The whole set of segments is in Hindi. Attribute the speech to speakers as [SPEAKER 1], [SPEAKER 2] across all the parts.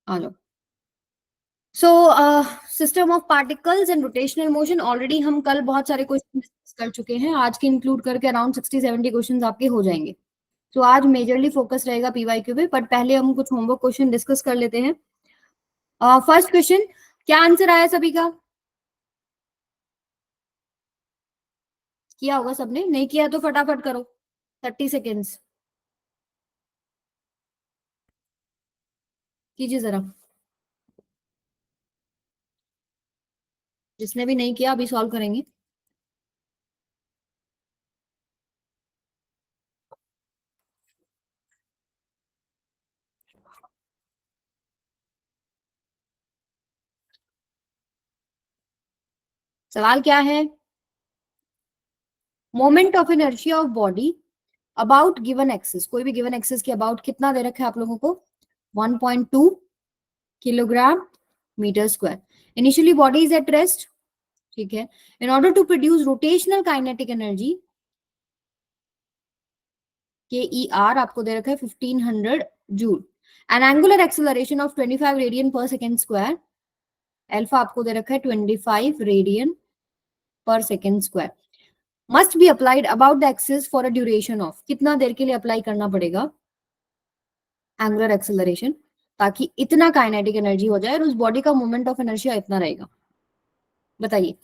[SPEAKER 1] आ जाओ। So system of particles and rotational motion, already हम कल बहुत सारे क्वेश्चन डिस्कस कर चुके हैं, आज के इंक्लूड करके अराउंड 60-70 क्वेश्चन आपके हो जाएंगे। तो आज मेजरली फोकस रहेगा पीवाईक्यू पे, बट पहले हम कुछ होमवर्क क्वेश्चन डिस्कस कर लेते हैं। फर्स्ट क्वेश्चन, क्या आंसर आया सभी का? किया होगा सबने, नहीं किया तो फटाफट करो, 30 सेकेंड्स कीजिए जरा। जिसने भी नहीं किया अभी सॉल्व करेंगे। सवाल क्या है? Moment of inertia of body about given axis, कोई भी गिवन एक्सिस के अबाउट कितना दे रखा है आप लोगों को? 1.2 kilogram metre square. Initially body is at rest, ठीक है। In order to produce rotational kinetic energy के ई आर आपको दे रखा है 1500 joule, an angular acceleration of 25 radian per second square, alpha आपको दे रखा है 25 radian per second square, must be applied about the axis for a duration of, कितना देर के लिए अप्लाई करना पड़ेगा एंगुलर एक्सेलरेशन ताकि इतना काइनेटिक एनर्जी हो जाए और उस बॉडी का मोमेंट ऑफ इनर्शिया इतना रहेगा? बताइए।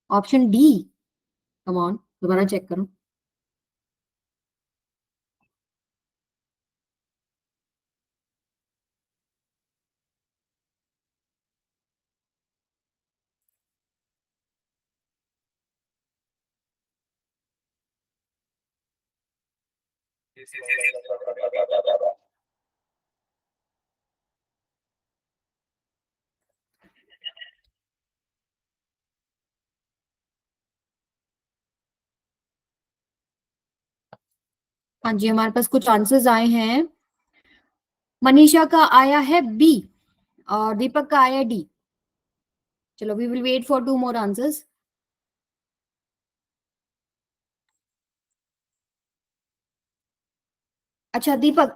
[SPEAKER 1] ऑप्शन डी, कम ऑन, दोबारा चेक करो। हाँ जी, हमारे पास कुछ आंसर्स आए हैं। मनीषा का आया है बी और दीपक का आया डी। चलो, we will wait for 2 more answers. अच्छा दीपक,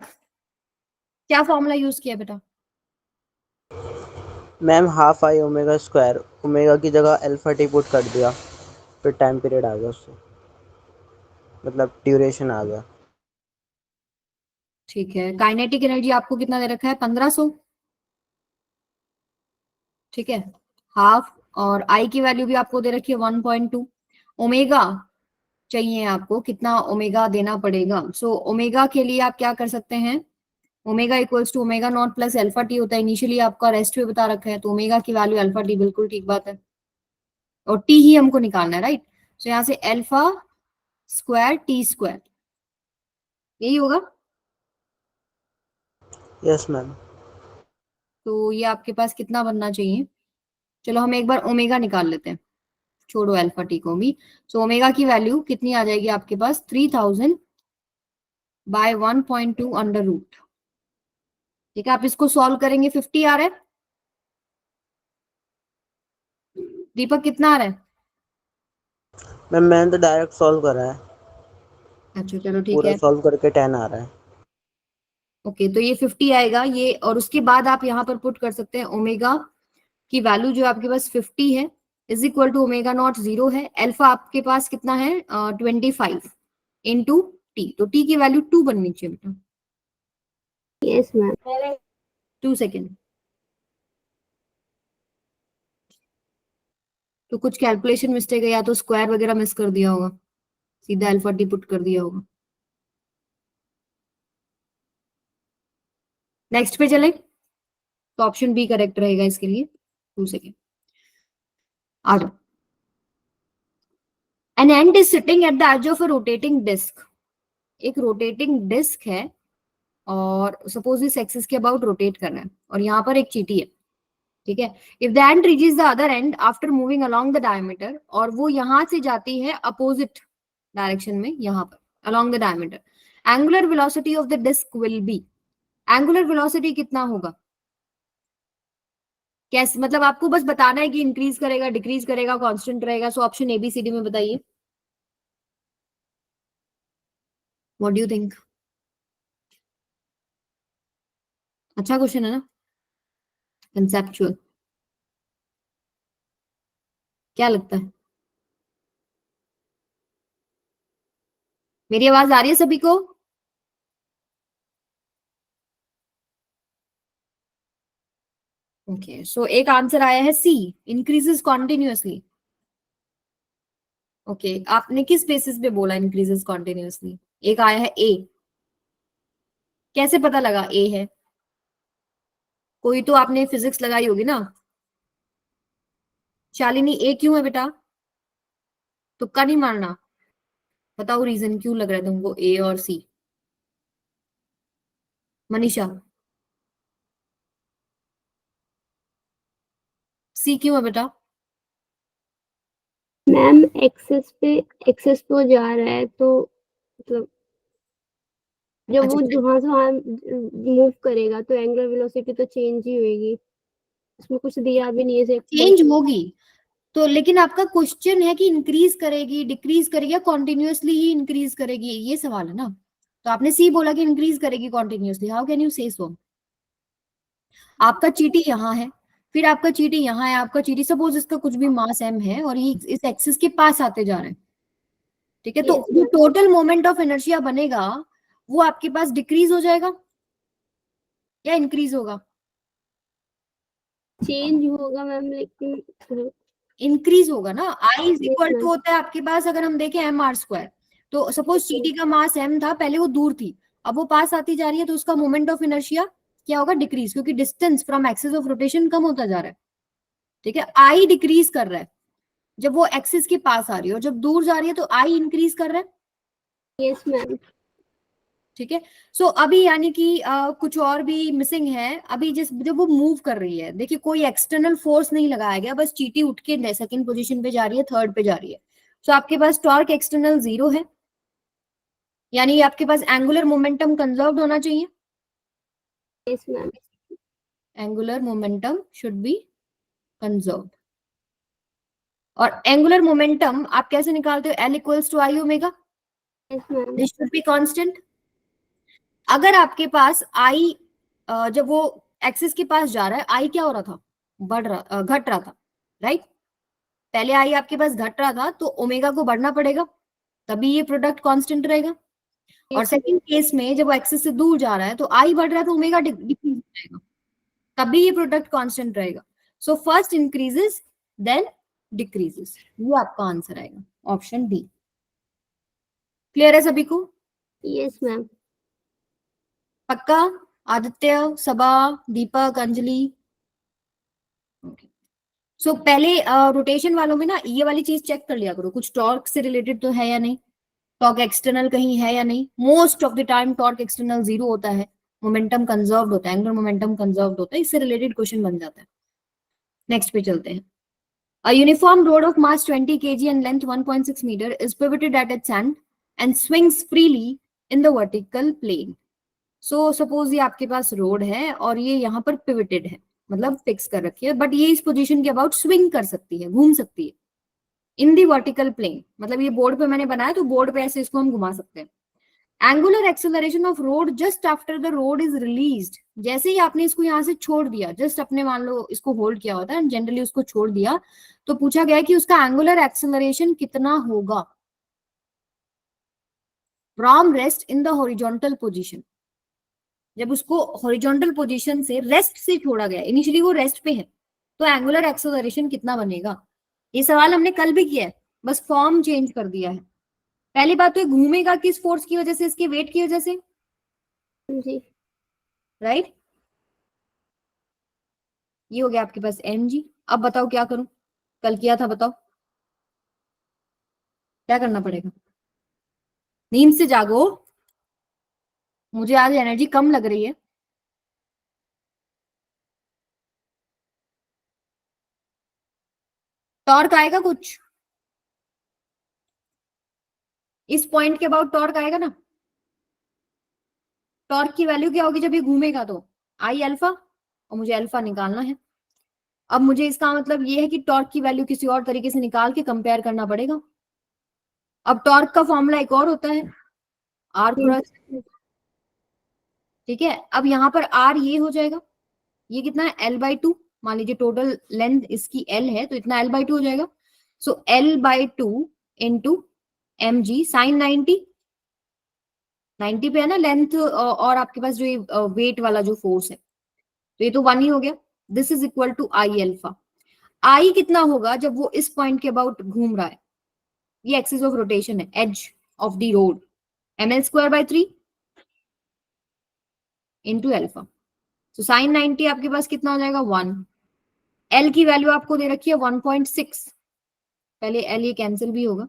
[SPEAKER 1] क्या फॉर्मूला यूज किया बेटा?
[SPEAKER 2] Ma'am half I omega square, omega की जगह अल्फा टी पुट कर दिया, फिर टाइम पीरियड आ गया उससे, मतलब ड्यूरेशन आ गया।
[SPEAKER 1] ठीक है, काइनेटिक एनर्जी आपको कितना दे रखा है? 1500, ठीक है। हाफ, और आई की वैल्यू भी आपको दे रखी है 1.2। ओमेगा चाहिए आपको, कितना ओमेगा देना पड़ेगा? सो ओमेगा के लिए आप क्या कर सकते हैं? Omega equals to omega not plus alpha T होता है। इनिशियली आपका रेस्ट में बता रखा है, तो ओमेगा की वैल्यू अल्फा टी, बिल्कुल ठीक बात है, और टी ही हमको निकालना है, राइट। सो यहाँ से अल्फा स्क्वायर टी स्क्वायर, यही होगा।
[SPEAKER 2] Yes ma'am.
[SPEAKER 1] तो ये आपके पास कितना बनना चाहिए? चलो हम एक बार ओमेगा निकाल लेते हैं, छोड़ो अल्फा टी को भी। सो ओमेगा की वैल्यू कितनी आ जाएगी आपके पास? 3000 बाय 1.2 अंडर रूट, ठीक है। आप इसको सॉल्व करेंगे, 50 आ रहा है। दीपक कितना आ रहा है?
[SPEAKER 2] मैम मैंने तो डायरेक्ट सॉल्व करा है,
[SPEAKER 1] अच्छा चलो ठीक
[SPEAKER 2] पूरा
[SPEAKER 1] है।
[SPEAKER 2] सॉल्व करके 10 आ रहा है।
[SPEAKER 1] ओके, तो ये 50 आएगा ये, और उसके बाद आप यहाँ पर पुट कर सकते हैं ओमेगा की वैल्यू जो आपके पास 50 है, is equal to omega not 0 है, अल्फा आपके पास कितना है? 25 इंटू टी, तो टी की वैल्यू 2 बननी चाहिए बेटा।
[SPEAKER 3] Yes ma'am.
[SPEAKER 1] 2 सेकेंड। तो कुछ कैलकुलेशन मिस्टेक है, या तो स्क्वायर वगैरह मिस कर दिया होगा, सीधा अल्फा टी पुट कर दिया होगा। नेक्स्ट पे चले, तो ऑप्शन बी करेक्ट रहेगा इसके लिए। 2 सेकेंड, आ जाओ। An end is sitting at the edge of a rotating disc, एक रोटेटिंग डिस्क है और सपोज इस एक्सिस के अबाउट रोटेट कर रहा है, और यहाँ पर एक चीटी है, ठीक है। If the end reaches the other and after moving along the diameter, और वो यहां से जाती है अपोजिट डायरेक्शन में, यहाँ पर along the diameter, angular velocity of the disc will be, angular velocity कितना होगा? कैसे, मतलब आपको बस बताना है कि इंक्रीज करेगा, डिक्रीज करेगा, कांस्टेंट रहेगा। सो ऑप्शन एबीसीडी में बताइए, व्हाट डू यू थिंक? अच्छा क्वेश्चन है ना, कंसेप्चुअल। क्या लगता है, मेरी आवाज आ रही है सभी को? ओके, सो एक आंसर आया है सी, इंक्रीजेस कॉन्टिन्यूअसली। ओके, आपने किस बेसिस पे बोला इंक्रीजेस कॉन्टिन्यूअसली? एक आया है ए, कैसे पता लगा ए है? कोई तो आपने फिजिक्स लगाई होगी ना। शालिनी, ए क्यों है बेटा? तुक्का नहीं मारना, बताओ रीजन क्यों लग रहा है तुमको ए और सी। मनीषा, सी क्यों है बेटा?
[SPEAKER 3] मैम एक्सेस पे जा रहा है तो मतलब जब
[SPEAKER 1] अच्छा,
[SPEAKER 3] वो वहां से वहां मूव करेगा तो एंगुलर वेलोसिटी तो चेंज ही होगी। उसमें कुछ दिया भी नहीं है सिर्फ बस।
[SPEAKER 1] चेंज होगी तो, लेकिन आपका क्वेश्चन है कि इंक्रीज करेगी, डिक्रीज करेगी या कॉन्टिन्यूअसली ही इंक्रीज करेगी, ये सवाल है ना। तो आपने सी बोला कि इंक्रीज करेगी कॉन्टिन्यूअसली, हाउ कैन यू से सो? आपका चीटी यहाँ है, फिर आपका चीटी यहाँ है, आपका चीटी सपोज इसका कुछ भी मास एम है और ये इस एक्सिस के पास आते जा रहे हैं, ठीक है, तो
[SPEAKER 3] यस
[SPEAKER 1] जो
[SPEAKER 3] ma'am,
[SPEAKER 1] total moment of inertia बनेगा वो आपके पास डिक्रीज हो जाएगा या इंक्रीज होगा?
[SPEAKER 3] चेंज होगा मैम लेकिन
[SPEAKER 1] इंक्रीज होगा ना। I is
[SPEAKER 3] yes
[SPEAKER 1] equal to
[SPEAKER 3] ma'am.
[SPEAKER 1] होता है आपके पास, अगर हम देखें एम आर स्क्वायर, तो सपोज चीटी का मास एम था, पहले वो दूर थी, अब वो पास आती जा रही है, तो उसका मोमेंट ऑफ इनर्शिया क्या होगा? डिक्रीज, क्योंकि distance from axis of rotation कम होता जा रहा है, ठीक है। आई डिक्रीज कर रहा है जब वो एक्सिस के पास आ रही है, और जब दूर जा रही है तो आई इंक्रीज कर रहा है,
[SPEAKER 3] यस मैम।
[SPEAKER 1] ठीक है। सो अभी यानी कि कुछ और भी मिसिंग है अभी, जिस जब वो मूव कर रही है, देखिए कोई एक्सटर्नल फोर्स नहीं लगाया गया, बस चीटी उठ के सेकंड पोजीशन पे जा रही है, थर्ड पे जा रही है। सो आपके पास टॉर्क एक्सटर्नल 0 है, यानी आपके पास एंगुलर मोमेंटम कंजर्व्ड होना चाहिए।
[SPEAKER 3] Yes ma'am.
[SPEAKER 1] Angular momentum should be conserved. और एंगुलर मोमेंटम आप कैसे निकालते हो? L equals to I omega,
[SPEAKER 3] yes ma'am.
[SPEAKER 1] This should be constant. अगर आपके पास आई जब वो एक्सिस के पास जा रहा है, आई क्या हो रहा था? घट रहा था, राइट। पहले आई आपके पास घट रहा था, तो ओमेगा को बढ़ना पड़ेगा, तभी ये प्रोडक्ट कांस्टेंट रहेगा। और
[SPEAKER 3] यस
[SPEAKER 1] सेकंड केस में जब वो एक्सिस से दूर जा रहा है, तो आई बढ़ रहा है तो ओमेगा डिक्रीज हो जाएगा, तभी ये प्रोडक्ट कांस्टेंट रहेगा। So first increases then decreases, ये आपका आंसर आएगा, ऑप्शन डी। क्लियर है सभी को?
[SPEAKER 3] Yes ma'am.
[SPEAKER 1] पक्का? आदित्य, सबा, दीपक, अंजलि? सो पहले रोटेशन वालों में ना ये वाली चीज चेक कर लिया करो, कुछ टॉर्क से रिलेटेड तो है या नहीं, टॉर्क एक्सटर्नल कहीं है या नहीं। Most of the time torque external 0 होता है, मोमेंटम कंजर्व्ड होता है, एंगुलर मोमेंटम कंजर्व्ड होता है, इससे रिलेटेड क्वेश्चन बन जाता है। नेक्स्ट पे चलते हैं। A uniform rod of mass 20 kg and length 1.6 meter is pivoted at its end and swings freely in the vertical plane. So suppose ये आपके पास रोड है और ये यहाँ पर पिविटेड है, मतलब फिक्स कर रखी है, बट ये इस पोजीशन के अबाउट स्विंग कर सकती है, घूम सकती है इन दी वर्टिकल प्लेन, मतलब ये बोर्ड पे मैंने बनाया तो बोर्ड पे ऐसे इसको हम घुमा सकते हैं। Angular acceleration of road just after the road is released, जैसे ही आपने इसको यहाँ से छोड़ दिया, जस्ट अपने मान लो इसको होल्ड किया होता है, जनरली उसको छोड़ दिया, तो पूछा गया कि उसका एंगुलर एक्सेलरेशन कितना होगा from rest in the horizontal position. जब उसको हॉरिजॉन्टल पोजीशन से रेस्ट से छोड़ा गया, इनिशियली वो रेस्ट पे है, तो एंगुलर एक्सेलरेशन कितना बनेगा? ये सवाल हमने कल भी किया है, बस फॉर्म चेंज कर दिया है। पहली बात तो ये घूमेगा किस फोर्स की वजह से? इसके वेट की वजह से,
[SPEAKER 3] जी।
[SPEAKER 1] राइट। ये हो गया आपके पास एम जी। अब बताओ क्या करूं, कल किया था, बताओ क्या करना पड़ेगा? नींद से जागो, मुझे आज एनर्जी कम लग रही है। टॉर्क आएगा कुछ इस पॉइंट के अबाउट, टॉर्क आएगा ना। टॉर्क की वैल्यू क्या होगी जब ये घूमेगा? तो आई अल्फा, और मुझे अल्फा निकालना है। अब मुझे इसका मतलब ये है कि टॉर्क की वैल्यू किसी और तरीके से निकाल के कंपेयर करना पड़ेगा। अब टॉर्क का फॉर्मूला एक और होता है, आर थोड़ा, ठीक है, अब यहाँ पर आर ये हो जाएगा, ये कितना है L/2, मान लीजिए टोटल लेंथ इसकी L है तो इतना L/2 हो जाएगा। सो L/2 इंटू mg साइन 90, 90 पे है ना लेंथ, और आपके पास जो वेट वाला जो फोर्स है, तो ये तो 1 ही हो गया। This is equal to I alpha. I कितना होगा जब वो इस पॉइंट के अबाउट घूम रहा है, ये एक्सिस ऑफ रोटेशन है, edge of the rod, ml²/3 into alpha. तो साइन 90 आपके पास कितना हो जाएगा 1। एल की वैल्यू आपको दे रखी है 1.6, पहले एल ये कैंसिल भी होगा,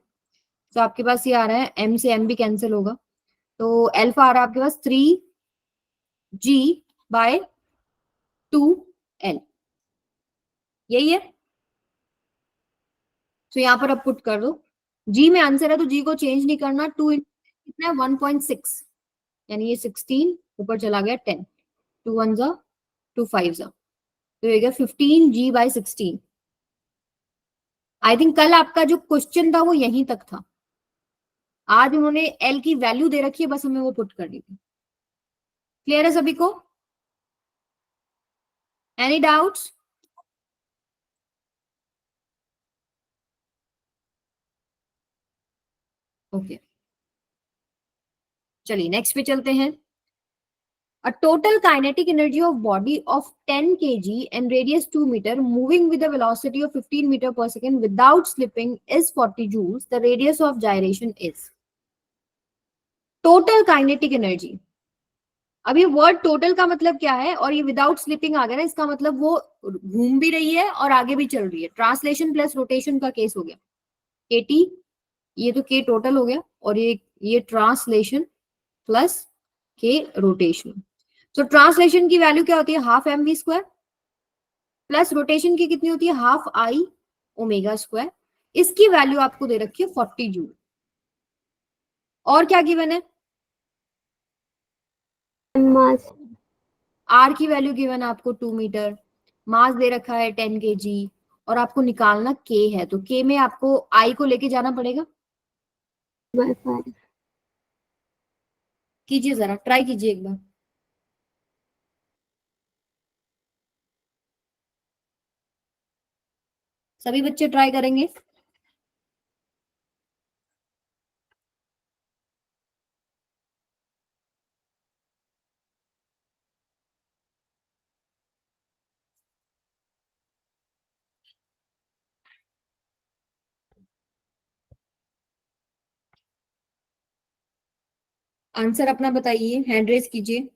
[SPEAKER 1] तो आपके पास ये आ रहा है एम से एम भी कैंसिल होगा, तो अल्फा आ रहा है आपके पास 3g/2l, यही है। तो यहाँ पर अब पुट कर दो, जी में आंसर है तो जी को चेंज नहीं करना, कितना है 1.6, यानी ये 16 ऊपर चला गया 10, 2 1 जा 2 5 जा, तो ये गया 15g/16। आई थिंक कल आपका जो क्वेश्चन था वो यहीं तक था, आज उन्होंने एल की वैल्यू दे रखी है, बस हमें वो पुट करनी थी। क्लियर है सभी को? Any doubts? ओके, चलिए नेक्स्ट पे चलते हैं। A total kinetic energy of body of 10 kg and radius 2 meter moving with a velocity of 15 meter per second without slipping is 40 joules. The radius of gyration is. Total kinetic energy. अब ये वर्ड टोटल का मतलब क्या है, और ये विदाउट स्लिपिंग आ गया ना, इसका मतलब वो घूम भी रही है और आगे भी चल रही है, ट्रांसलेशन प्लस रोटेशन का केस हो गया। केटी, ये तो के टोटल हो गया, और ये ट्रांसलेशन प्लस के रोटेशन। तो ट्रांसलेशन की वैल्यू क्या होती है, हाफ mv² प्लस रोटेशन की कितनी होती है, हाफ आई ओमेगा²। इसकी वैल्यू आपको दे रखी है 40 जूल। और क्या गिवन है,
[SPEAKER 3] मास
[SPEAKER 1] आर की वैल्यू गिवन है आपको 2 मीटर, मास दे रखा है 10 kg, और आपको निकालना के है, तो के में आपको आई को लेके जाना पड़ेगा।
[SPEAKER 3] बाय 5।
[SPEAKER 1] कीजिए, जरा ट्राई कीजिए एक बार। सभी बच्चे ट्राई करेंगे? आंसर अपना बताइए, हैंड रेस कीजिए।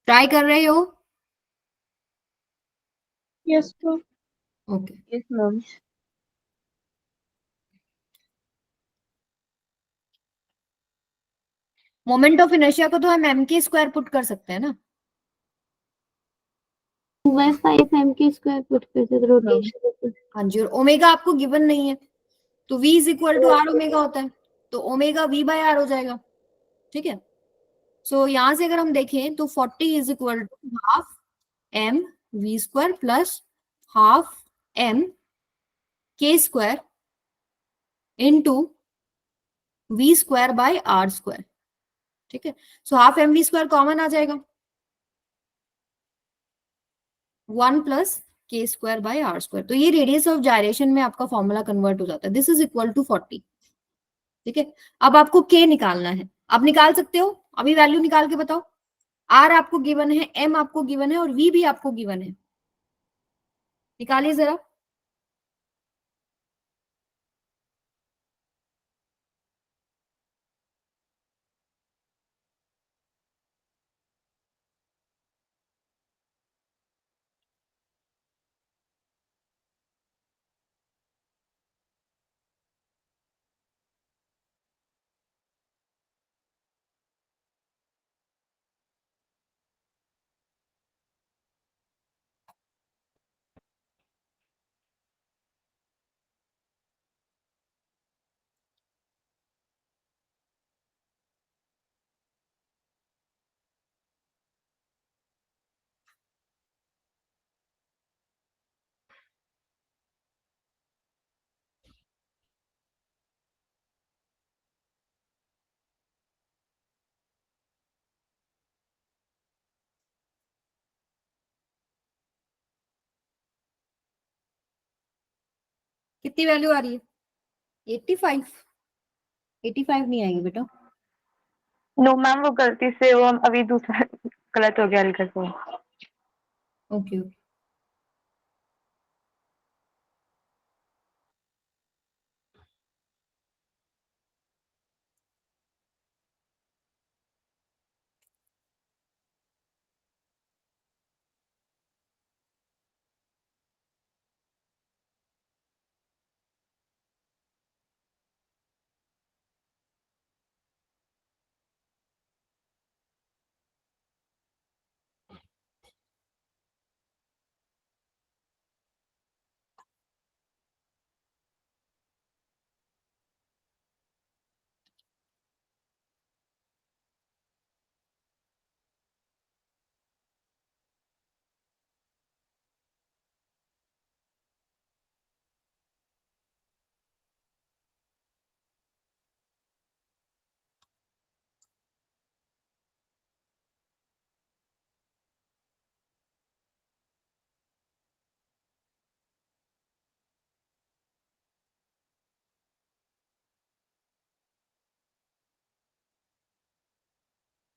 [SPEAKER 1] ट्राई कर रहे हो?
[SPEAKER 3] यस तो
[SPEAKER 1] okay,
[SPEAKER 3] yes ma'am.
[SPEAKER 1] Moment of inertia को तो हम mk² पुट कर सकते हैं ना।
[SPEAKER 3] 2/5 mk² पुट कर सकते रोटेशन।
[SPEAKER 1] हाँ जी, और ओमेगा आपको गिवन नहीं है, तो v is equal to R omega होता है, तो ओमेगा v/r हो जाएगा। ठीक है, सो यहां से अगर हम देखें तो 40 is equal to half m v² plus half m k² into v²/r²। ठीक है, सो हाफ mv² कॉमन आ जाएगा, 1 प्लस k²/r², तो ये रेडियस ऑफ जायरेशन में आपका फॉर्मूला कन्वर्ट हो जाता है, दिस इज इक्वल टू 40। ठीक है, अब आपको k निकालना है, आप निकाल सकते हो, अभी वैल्यू निकाल के बताओ। r आपको गिवन है, m आपको गिवन है, और v भी आपको गिवन है, निकालिए जरा। कितनी वैल्यू आ रही है? 85। 85 नहीं आएगी बेटा।
[SPEAKER 4] नो मैम, वो गलती से वो अभी दूसरा गलत हो गया हल्का सा।
[SPEAKER 1] Okay okay.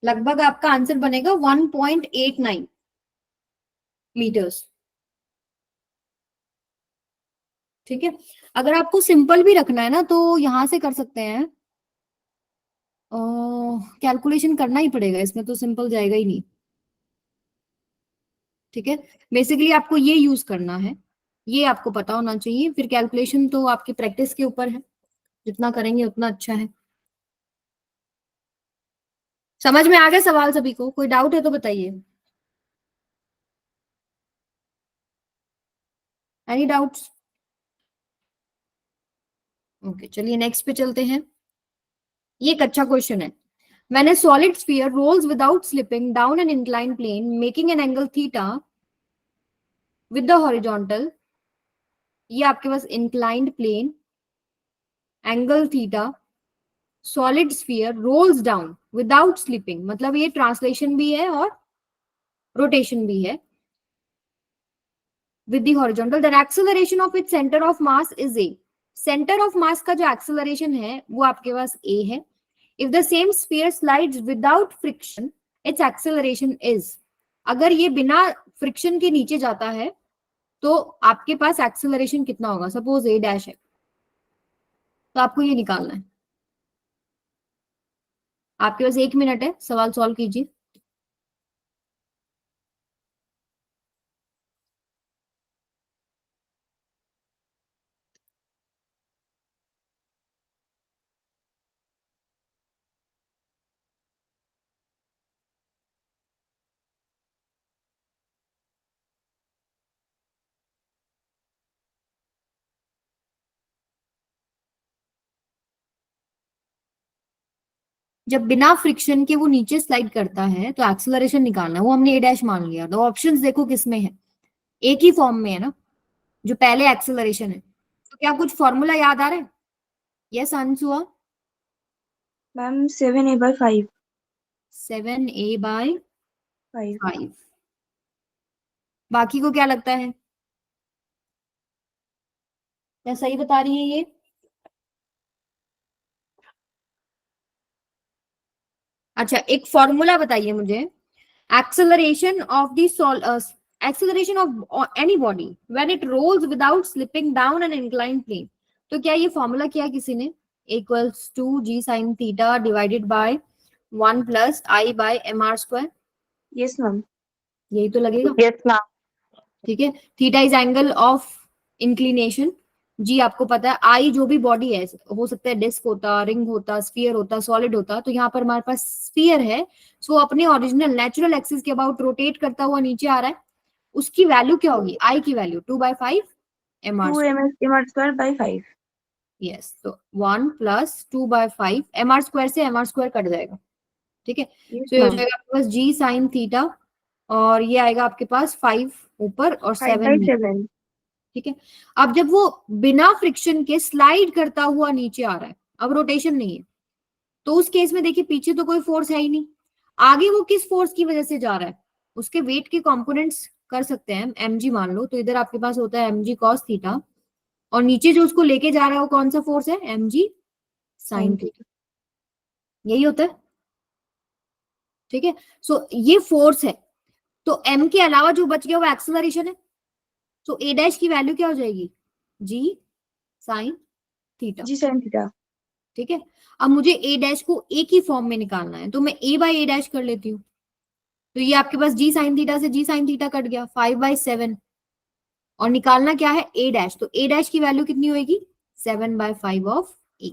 [SPEAKER 1] लगभग आपका आंसर बनेगा 1.89 मीटर्स। ठीक है, अगर आपको सिंपल भी रखना है ना तो यहां से कर सकते हैं। कैलकुलेशन करना ही पड़ेगा इसमें, तो सिंपल जाएगा ही नहीं। ठीक है, बेसिकली आपको ये यूज करना है, ये आपको पता होना चाहिए। फिर कैलकुलेशन तो आपकी प्रैक्टिस के ऊपर है, जितना करेंगे उतना अच्छा है। समझ में आ गया सवाल सभी को? कोई डाउट है तो बताइए। Any doubts? ओके, चलिए नेक्स्ट पे चलते हैं। ये एक अच्छा क्वेश्चन है। When a solid sphere rolls without slipping down an inclined plane, making an angle theta with the horizontal, ये आपके पास inclined plane, angle theta, solid sphere rolls down without slipping, मतलब ये ट्रांसलेशन भी है और रोटेशन भी है, with the horizontal, the acceleration of its center of mass is a. Center of mass का जो acceleration है वो आपके पास a है. If the same sphere slides without friction, its acceleration is. अगर ये बिना फ्रिक्शन के नीचे जाता है तो आपके पास एक्सेलरेशन कितना होगा? सपोज a डैश है, तो आपको ये निकालना है। आपके पास 1 मिनट है, सवाल सॉल्व कीजिए। जब बिना फ्रिक्शन के वो नीचे स्लाइड करता है तो एक्सेलरेशन निकालना है, वो हमने ए डैश मान लिया। तो ऑप्शंस देखो किसमें है, एक ही फॉर्म में है ना, जो पहले एक्सेलरेशन है। तो क्या कुछ फॉर्मूला याद आ रहा है? यस अंशुआ?
[SPEAKER 5] Ma'am 7a/5।
[SPEAKER 1] 7a/5। बाकी को क्या लगता है? क्या सही बता रही है ये? अच्छा, एक फॉर्मूला बताइए मुझे। Acceleration of the acceleration of any body when it rolls without slipping down an inclined plane, तो क्या ये फॉर्मूला किया किसी ने? Equals to g sin theta divided by 1 plus i by mr²।
[SPEAKER 5] Yes ma'am.
[SPEAKER 1] यही तो लगेगा।
[SPEAKER 4] Yes ma'am.
[SPEAKER 1] ठीक है, theta is angle of inclination, जी आपको पता है। आई जो भी बॉडी है, हो सकता है डिस्क होता, रिंग होता, स्फीयर होता, सॉलिड होता, तो यहाँ पर हमारे पास स्फीयर है, सो अपने ओरिजिनल नेचुरल एक्सिस के अबाउट रोटेट करता हुआ नीचे आ रहा है। उसकी वैल्यू क्या होगी? आई की वैल्यू 2/5 mr²।
[SPEAKER 5] 2mr²/5।
[SPEAKER 1] यस, तो 1 प्लस 2/5 mr² से mr² कट जाएगा। ठीक है,
[SPEAKER 5] यस
[SPEAKER 1] तो ये हो
[SPEAKER 5] मैम।
[SPEAKER 1] जाएगा आपके पास g sin थीटा, और ये आएगा आपके पास 5 ऊपर और 7 नीचे।
[SPEAKER 5] 5/7।
[SPEAKER 1] ठीक है, अब जब वो बिना फ्रिक्शन के स्लाइड करता हुआ नीचे आ रहा है, अब रोटेशन नहीं है, तो उस केस में देखिए पीछे तो कोई फोर्स है ही नहीं, आगे वो किस फोर्स की वजह से जा रहा है? उसके वेट के कंपोनेंट्स कर सकते हैं, mg मान लो, तो इधर आपके पास होता है mg cos थीटा और नीचे जो उसको लेके जा रहा है वो कौन सा फोर्स है, mg sin थीटा, यही होता है। ठीक है, सो ये फोर्स है, तो m के अलावा जो बच गया वो एक्सेलरेशन है, तो a डैश की वैल्यू क्या हो जाएगी, g sin थीटा।
[SPEAKER 5] जी sin थीटा।
[SPEAKER 1] ठीक है, अब मुझे a डैश को a की फॉर्म में निकालना है, तो मैं a बाई a डैश कर लेती हूँ, तो ये आपके पास g sin थीटा से g sin थीटा कट गया 5/7, और निकालना क्या है a डैश, तो a डैश की वैल्यू कितनी होगी 7/5 of a,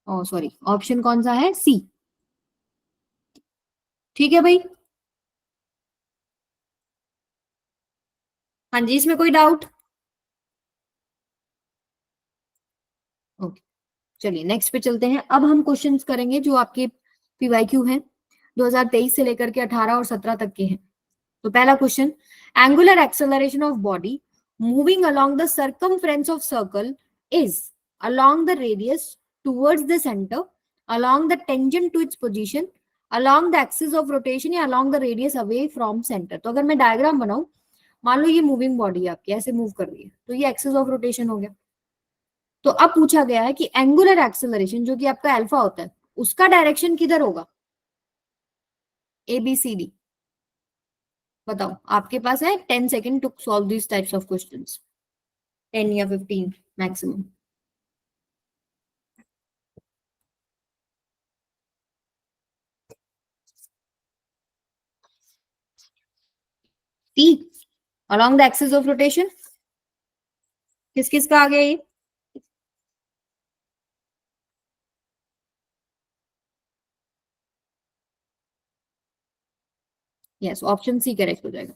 [SPEAKER 1] oh sorry option कौन सा है, सी। ठीक है भाई, हाँ जी, इसमें कोई डाउट? ओके, चलिए नेक्स्ट पे चलते हैं। अब हम क्वेश्चंस करेंगे जो आपके पीवाईक्यू हैं 2023 से लेकर के 18 और 17 तक के हैं। तो पहला question, angular acceleration of body moving along the circumference of circle is along the radius towards the center, along the tangent to its position, along the axis of rotation या along the radius away from center. तो अगर मैं डायग्राम बनाऊं, मान लो ये मूविंग बॉडी आपकी ऐसे मूव कर रही है, तो ये एक्सिस ऑफ रोटेशन हो गया। तो अब पूछा गया है कि एंगुलर एक्सेलरेशन जो कि आपका अल्फा होता है, उसका डायरेक्शन किधर होगा, ए बी सी डी। बताओ, आपके पास है 10 second to solve this types of questions, 10 या 15 maximum. T along the axis of rotation, किस किस का आ गया ये, यस ऑप्शन सी करेक्ट हो जाएगा,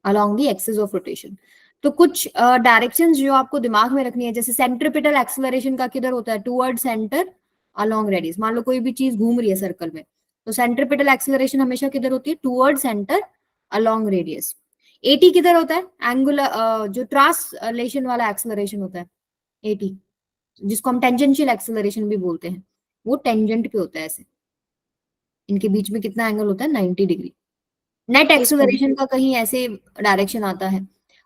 [SPEAKER 1] along the axis of rotation. तो कुछ डायरेक्शंस जो आपको दिमाग में रखनी है, जैसे सेंट्रिपिटल एक्सेलरेशन का किधर होता है, टुवर्ड सेंटर अलोंग रेडियस। मान लो कोई भी चीज घूम रही है सर्कल में, तो सेंट्रिपिटल एक्सेलरेशन हमेशा किधर होती है, toward centre along radius. Eighty किधर होता है, एंगुलर जो ट्रांसलेशन वाला एक्सेलरेशन होता है एटी, जिसको हम टेंजेंशियल एक्सेलरेशन भी बोलते हैं, वो टेंजेंट पे होता है ऐसे, इनके बीच में कितना एंगल होता है 90 डिग्री। नेट एक्सेलरेशन का कहीं ऐसे डायरेक्शन आता है,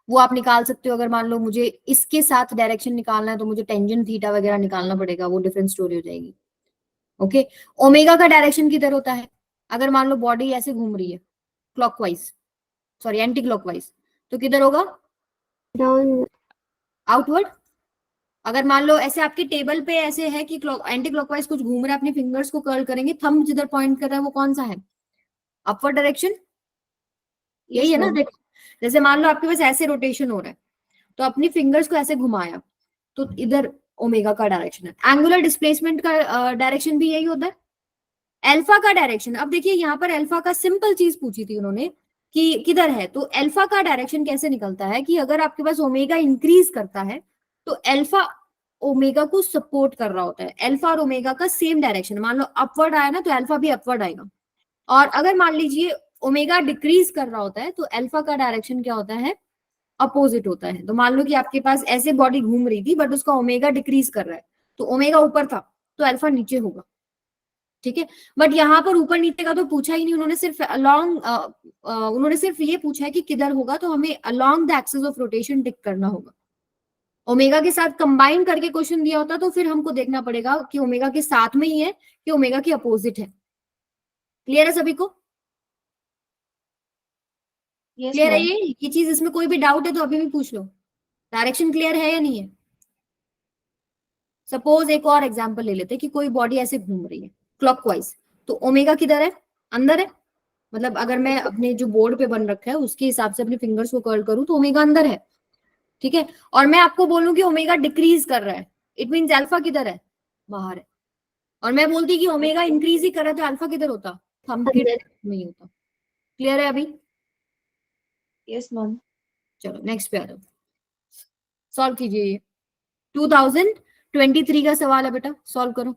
[SPEAKER 1] वो आप निकाल सकते हो। अगर मान लो मुझे इसके साथ डायरेक्शन निकालना है, तो मुझे टेंजेंट थीटा वगैरह निकालना पड़ेगा, वो डिफरेंट स्टोरी हो जाएगी। ओके, ओमेगा का डायरेक्शन किधर होता है, अगर मान लो बॉडी ऐसे घूम रही है क्लॉकवाइज, सॉरी एंटी क्लॉकवाइज, तो किधर होगा,
[SPEAKER 3] डाउन,
[SPEAKER 1] आउटवर्ड। अगर मान लो ऐसे आपकी टेबल पे ऐसे है कि एंटी क्लॉकवाइज कुछ घूम रहा है, अपने फिंगर्स को कर्ल करेंगे, थंब जिधर पॉइंट कर रहा है वो कौन सा है, अपवर्ड डायरेक्शन, यही है ना। देखो जैसे मान लो आपके पास ऐसे रोटेशन हो रहा है, तो अपनी फिंगर्स को ऐसे घुमाया, तो इधर ओमेगा का डायरेक्शन है। एंगुलर डिस्प्लेसमेंट का डायरेक्शन भी यही होता है। अल्फा का डायरेक्शन, अब देखिए यहाँ पर अल्फा का सिंपल चीज पूछी थी उन्होंने कि किधर है, तो अल्फा का डायरेक्शन कैसे निकलता है कि अगर आपके पास ओमेगा इंक्रीज करता है, तो अल्फा ओमेगा को सपोर्ट कर रहा होता है। अल्फा और ओमेगा का सेम डायरेक्शन, मान लो अपवर्ड आया ना, तो अल्फा भी अपवर्ड आएगा। और अगर मान लीजिए ओमेगा डिक्रीज कर रहा होता है, तो अल्फा का डायरेक्शन क्या होता है, अपोजिट होता है। तो मान लो कि आपके पास ऐसे बॉडी घूम रही थी, बट उसका ओमेगा डिक्रीज कर रहा है, तो ओमेगा ऊपर था तो अल्फा नीचे होगा। ठीक है, बट यहाँ पर ऊपर नीचे का तो पूछा ही नहीं, उन्होंने सिर्फ उन्होंने सिर्फ ये पूछा है कि किधर होगा, तो हमें along the axis of rotation tick करना होगा। ओमेगा के साथ कंबाइन करके क्वेश्चन दिया होता तो फिर हमको देखना पड़ेगा कि ओमेगा के साथ में ही है कि ओमेगा के अपोजिट है। क्लियर है सभी को,
[SPEAKER 5] यस
[SPEAKER 1] क्लियर है
[SPEAKER 5] मैम।
[SPEAKER 1] ये चीज, इसमें कोई भी डाउट है तो अभी भी पूछ लो। डायरेक्शन क्लियर है या नहीं है। सपोज एक और एग्जांपल ले लेते हैं कि कोई बॉडी ऐसे घूम रही है क्लॉकवाइज, तो ओमेगा किधर है, अंदर है। मतलब अगर मैं अपने जो बोर्ड पे बन रखा है उसके हिसाब से अपने फिंगर्स को कर्ल करूं, तो ओमेगा अंदर है। ठीक है, और मैं आपको बोलूं कि ओमेगा डिक्रीज कर रहा है, इट मींस अल्फा किधर है, बाहर है। और मैं बोलती कि ओमेगा इंक्रीज ही कर रहा है, तो अल्फा किधर होता, थंब के में ही होता। क्लियर है अभी।
[SPEAKER 5] Yes ma'am.
[SPEAKER 1] चलो नेक्स्ट पे आ जाओ, सॉल्व कीजिए ये 2023 का सवाल है बेटा, सॉल्व करो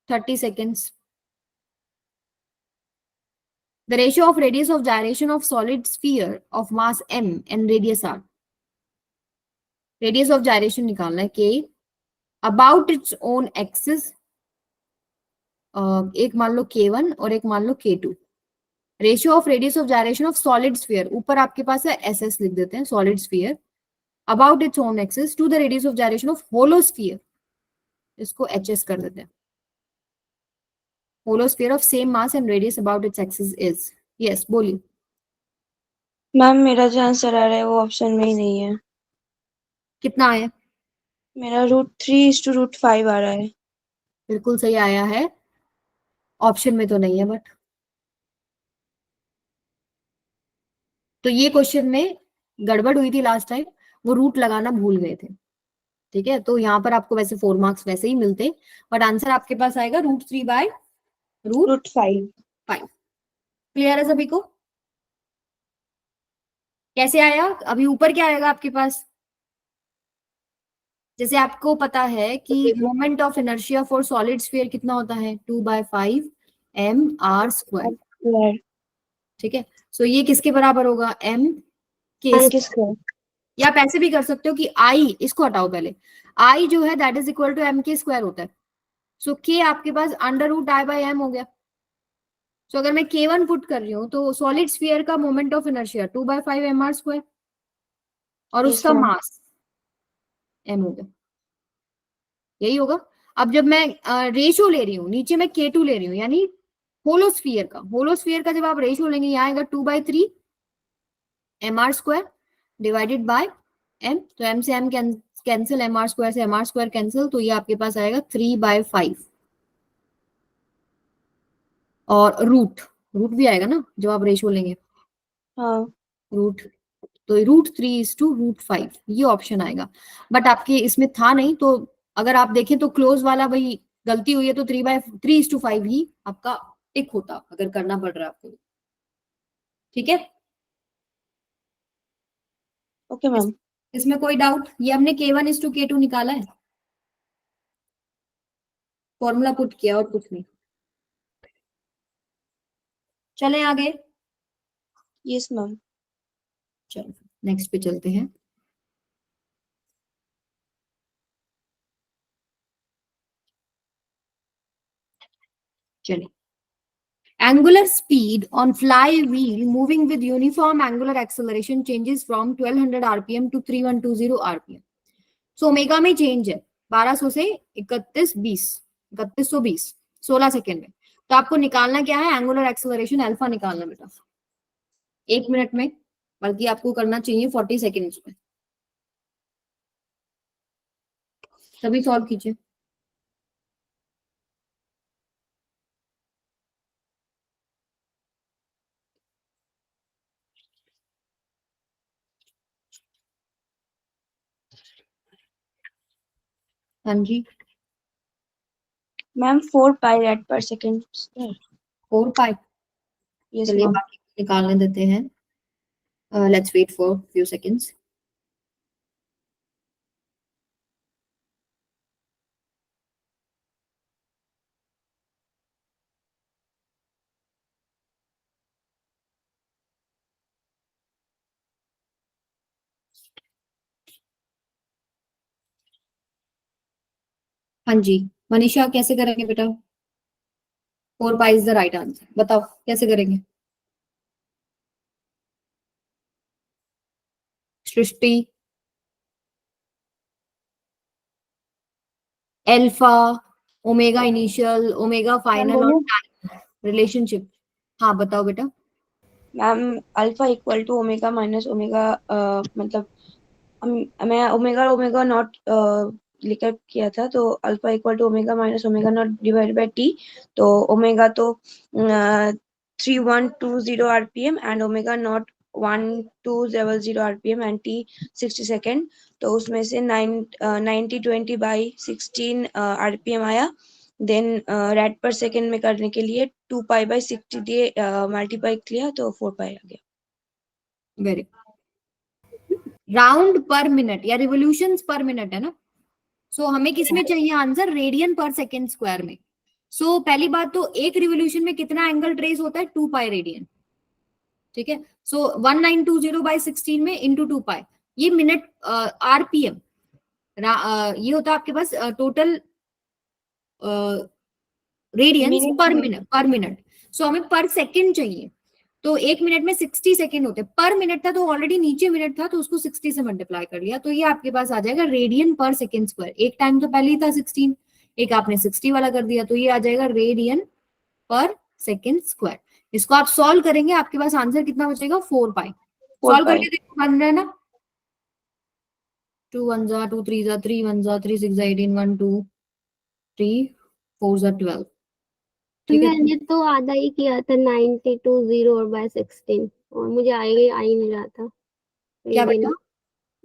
[SPEAKER 1] 30 seconds. The ratio of radius of gyration of solid sphere of mass m and radius r. Radius of gyration निकालना है k about its own axis. एक मान लो k1 और एक मान लो k2. Ratio of radius of gyration of solid sphere, ऊपर आपके पास है SS लिख देते हैं, solid sphere about its own axis to the radius of gyration of hollow sphere, इसको HS कर देते हैं। Hollow sphere of same mass and radius about its axis is, yes बोलिए।
[SPEAKER 5] मैम मेरा जो आंसर आ रहा है वो ऑप्शन में ही नहीं है।
[SPEAKER 1] कितना आया?
[SPEAKER 5] मेरा √3:√5 आ रहा है।
[SPEAKER 1] बिल्कुल सही आया है, ऑप्शन में तो नहीं है बट। तो ये क्वेश्चन में गड़बड़ हुई थी लास्ट टाइम, वो रूट लगाना भूल गए थे। ठीक है, तो यहाँ पर आपको वैसे 4 मार्क्स वैसे ही मिलते, बट आंसर आपके पास आएगा √3/√5।
[SPEAKER 5] √5।
[SPEAKER 1] क्लियर है सभी को? कैसे आया? अभी ऊपर क्या आएगा आपके पास? जैसे आपको पता है कि moment of inertia for solid sphere कितना होता है, 2/5 mr²। ठीक है, सो ये किसके बराबर होगा, m के।
[SPEAKER 5] किसको?
[SPEAKER 1] या आप ऐसे भी कर सकते हो कि I, इसको हटाओ पहले, I जो है that is equal to m² होता है। सो k आपके पास √I/m हो गया। सो अगर मैं K1 पुट कर रही हूँ तो सॉलिड स्फीयर का मोमेंट ऑफ इनर्शिया 2/5 mr² और उसका मास m हो गया, यही होगा। अब जब मैं रेशियो ले रही हूँ, नीचे मैं K2 ले रही हूँ, यानी होलो स्फीयर का जब आप रेशियो लेंगे, यहाँ आएगा 2/3 mr² डिवाइडेड बाय m, तो m से m कैंसिल, mr² से mr² कैंसिल, तो ये आपके पास आएगा 3/5 और रूट भी आएगा ना जब आप रेशियो लेंगे,
[SPEAKER 5] हाँ।
[SPEAKER 1] रूट, तो √3:√5 ये ऑप्शन आएगा। बट आपके इसमें था नहीं, तो अगर आप देखें तो क्लोज वाला वही गलती हुई है, तो 3/3:5 ही आपका टिक होता अगर करना पड़ रहा है आपको। ठीक है,
[SPEAKER 5] ओके मैम।
[SPEAKER 1] इसमें कोई डाउट? ये हमने K1:K2 निकाला है, फॉर्मूला पुट किया और कुछ नहीं। चलें आगे,
[SPEAKER 5] यस मैम।
[SPEAKER 1] चलो नेक्स्ट पे चलते हैं। चलिए, angular speed on flywheel moving with uniform angular acceleration changes from 1200 rpm to 3120 rpm. So omega में चेंज है 1200 से 3120 16 सेकेंड में। तो आपको निकालना क्या है, एंगुलर एक्सेलरेशन अल्फा निकालना बेटा, 1 मिनट में, बल्कि आपको करना चाहिए 40 सेकेंड्स में। सभी सॉल्व कीजिए। हाँ जी,
[SPEAKER 5] मैम 4π rad/second।
[SPEAKER 1] 4π,
[SPEAKER 5] यस
[SPEAKER 1] चलिए
[SPEAKER 5] मैम।
[SPEAKER 1] बाकी निकालने देते हैं। Let's wait for few seconds. हाँ जी, मनीषा कैसे करेंगे बेटा? 4π इज द राइट आंसर, बताओ कैसे करेंगे? Srishti, alpha, omega initial, omega final और टाइम रिलेशनशिप। हाँ बताओ बेटा।
[SPEAKER 5] Ma'am alpha equal to omega minus omega, मतलब मैं ओमेगा ओमेगा नॉट लेकर किया था, तो alpha equal to omega minus omega not divided by T. तो ओमेगा तो 3120 RPM and omega not 1200 RPM and T 60 second. तो उसमें से 90/20/16 आरपीएम आया। देन रेड पर सेकेंड में करने के लिए 2π/60 दिए, मल्टीप्लाई किया तो 4π आ गया।
[SPEAKER 1] वेरी, राउंड पर मिनट या रिवोल्यूशंस पर मिनट है ना। सो हमें किसमें चाहिए answer, radian per second square में। सो पहली बात तो एक रिवोल्यूशन में कितना एंगल ट्रेस होता है, 2π रेडियन। ठीक है, सो 1920/16 में इंटू 2π, ये मिनट आरपीएम, ये होता है आपके पास टोटल रेडियंस पर मिनट। सो हमें पर सेकंड चाहिए, तो 1 मिनट में 60 सेकेंड होते, पर मिनट था तो ऑलरेडी नीचे मिनट था तो उसको 60 से मल्टीप्लाई कर लिया, तो ये आपके पास आ जाएगा रेडियन पर सेकेंड स्क्वायर। एक टाइम तो पहले ही था 16, एक आपने 60 वाला कर दिया, तो ये आ जाएगा रेडियन पर सेकेंड स्क्वायर। इसको आप सॉल्व करेंगे, आपके पास आंसर कितना बचेगा 4 पाई। सॉल्व करके देखो, बन रहा है ना। 2 1 जा 2 3 जा 3 1 जा 3 6 जा 18 1 2 3 4 जा 12। ठीक है,
[SPEAKER 3] मैंने तो आधा ही किया था 92 0/16 और मुझे आ ही नहीं रहा था।
[SPEAKER 1] क्या बेटा?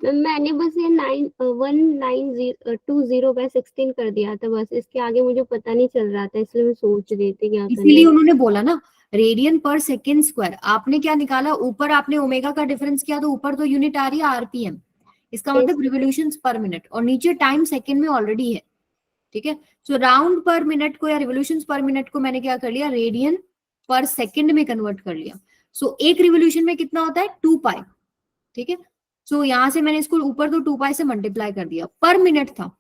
[SPEAKER 3] मैंने बस ये 1920/16 कर दिया था बस, इसके आगे मुझे पता नहीं चल रहा था, इसलिए मैं सोच रही थी क्या करना
[SPEAKER 1] इसीलिए
[SPEAKER 3] है।
[SPEAKER 1] उन्होंने बोला ना रेडियन पर सेकेंड स्क्वायर। आपने क्या निकाला, ऊपर आपने ओमेगा का डिफरेंस किया तो ऊपर तो यूनिट आ रही है आरपीएम, इसका मतलब रिवोल्यूशंस पर मिनट, और नीचे टाइम सेकेंड में ऑलरेडी है। ठीक है, सो राउंड पर मिनट को या रिवोल्यूशंस पर मिनट को मैंने क्या कर लिया, रेडियन पर सेकेंड में कन्वर्ट कर लिया। सो एक रिवोल्यूशन में कितना होता है 2 पाई। ठीक है, सो यहां से मैंने इसको ऊपर तो 2 पाई से मल्टीप्लाई कर दिया, पर मिनट था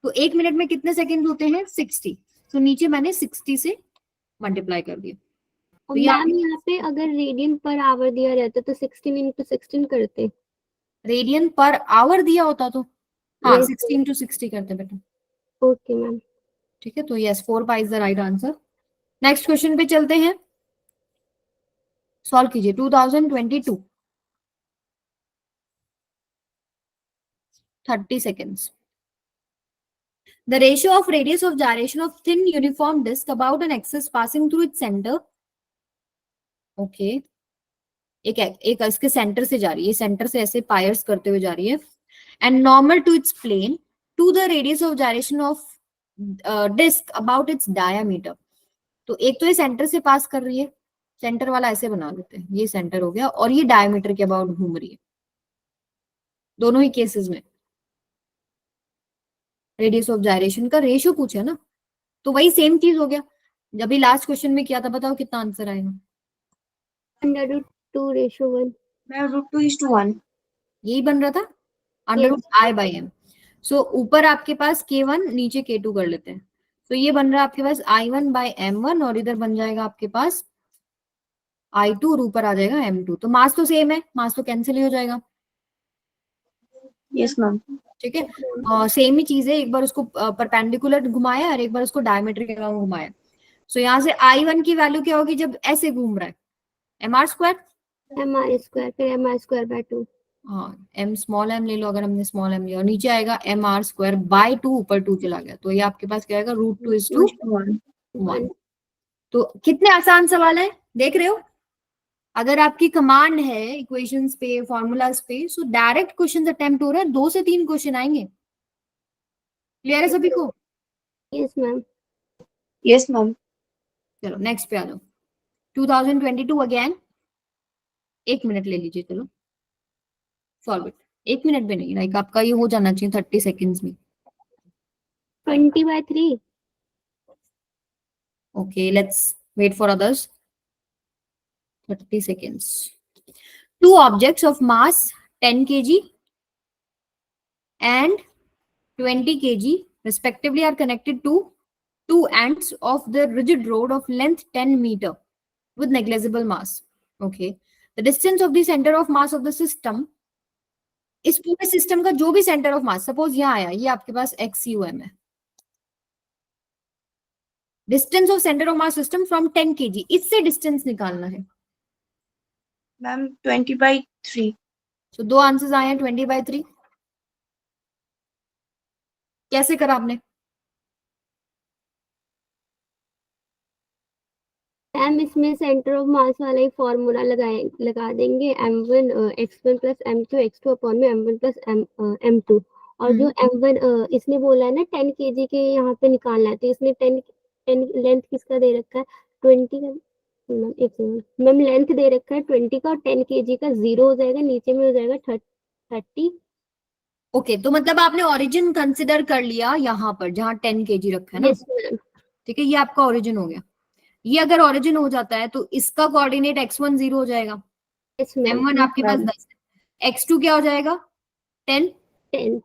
[SPEAKER 1] तो 1 मिनट में कितने सेकेंड होते हैं 60, तो नीचे मैंने 60 से मल्टीप्लाई कर दिया।
[SPEAKER 3] और
[SPEAKER 1] तो ये
[SPEAKER 3] मैम यहाँ पे अगर रेडियन पर आवर दिया रहता तो 16 × 16 करते।
[SPEAKER 1] रेडियन पर आवर दिया होता तो हाँ
[SPEAKER 3] Yes,
[SPEAKER 1] 16 × 60 करते बेटा।
[SPEAKER 3] Okay ma'am.
[SPEAKER 1] ठीक है, तो yes 4 pi is the right answer. Next question पे चलते हैं, सॉल्व कीजिए 2022 30 seconds. The ratio of radius of gyration of thin uniform disk about an axis passing through its center. Okay. एक इसके सेंटर से जा रही है, सेंटर से ऐसे पायर्स करते हुए जा रही है, and normal to its plane to the radius of gyration of disc about its diameter. तो एक तो ये सेंटर से पास कर रही है, सेंटर वाला ऐसे बना लेते हैं, ये सेंटर हो गया, और ये डायमीटर के अबाउट घूम रही है। दोनों ही केसेस में रेडियस ऑफ gyration का रेशियो पूछा ना, तो वही सेम चीज हो गया जब भी लास्ट क्वेश्चन में किया था। बताओ कितना आंसर आएगा?
[SPEAKER 3] √2:1।
[SPEAKER 5] मैं √2:1
[SPEAKER 1] यही बन रहा था, √I/m। सो ऊपर आपके पास K1, नीचे K2 कर लेते हैं, तो ये बन रहा है आपके पास I1/m1, और इधर बन जाएगा आपके पास I2, और ऊपर आ जाएगा m2। तो मास तो सेम है, मास तो कैंसिल ही हो जाएगा।
[SPEAKER 5] Yes ma'am.
[SPEAKER 1] ठीक है, सेम ही चीज है, एक बार उसको परपेंडिकुलर घुमाया और एक बार उसको डायमीटर के अलावा घुमाया। सो यहाँ से I1 की वैल्यू क्या होगी जब ऐसे घूम रहा है, mr²।
[SPEAKER 3] mr² फिर mr²/2।
[SPEAKER 1] हाँ, m स्मॉल m ले लो, अगर हमने स्मॉल m लिया, और नीचे आएगा mr²/2, ऊपर 2 चला गया, तो ये आपके पास क्या आएगा √2:1। तो कितने आसान सवाल है, देख रहे हो? अगर आपकी कमांड है इक्वेशंस पे, फॉर्मूलाज पे, सो डायरेक्ट क्वेश्चंस अटेम्प्ट हो रहे हैं, 2 से 3 क्वेश्चन आएंगे। क्लियर है सभी को?
[SPEAKER 3] Yes ma'am.
[SPEAKER 5] Yes ma'am.
[SPEAKER 1] चलो नेक्स्ट पे आ जाओ, 2022 अगेन। 1 मिनट ले लीजिए, चलो सॉल्व इट। 1 मिनट भी नहीं, लाइक आपका ये हो जाना चाहिए 30 सेकेंड्स में।
[SPEAKER 3] 20/3।
[SPEAKER 1] Okay, let's wait for others. 30 seconds. Two objects of mass 10 kg and 20 kg respectively are connected to two ends of the rigid rod of length 10 meter with negligible mass. Okay. The distance of the center of mass of the system, इस पूरे सिस्टम का जो भी सेंटर ऑफ मास, सपोज यहाँ आया, ये आपके पास XUM है। Distance of center of mass system from 10 kg, इससे डिस्टेंस निकालना है।
[SPEAKER 5] मैम 20/3।
[SPEAKER 1] सो 2 आंसर्स आए हैं 20/3। कैसे करा आपने?
[SPEAKER 3] मैम इसमें सेंटर ऑफ मास वाला ही फॉर्मूला लगा देंगे, m1 x1 + m2 x2 upon में m1 + m2, और जो m1 इसने बोला है ना 10 kg के यहाँ पे निकालना है, तो इसने 10 लेंथ किसका दे रखा है 20 का। एक सेकंड मैम, लेंथ दे रखा है 20 का, और 10 kg का 0 हो जाएगा, नीचे में हो जाएगा 30।
[SPEAKER 1] ओके, तो मतलब आपने ओरिजिन कंसिडर कर लिया यहाँ पर जहाँ 10 kg रखा है ना।
[SPEAKER 3] Yes ma'am.
[SPEAKER 1] ठीक है, ये आपका ओरिजिन हो गया। ये अगर ओरिजिन हो जाता है तो इसका कोऑर्डिनेट x1 0 हो जाएगा,
[SPEAKER 3] यस मैम।
[SPEAKER 1] m1 आपके पास 10 है, x2 क्या हो जाएगा 10।
[SPEAKER 3] 10।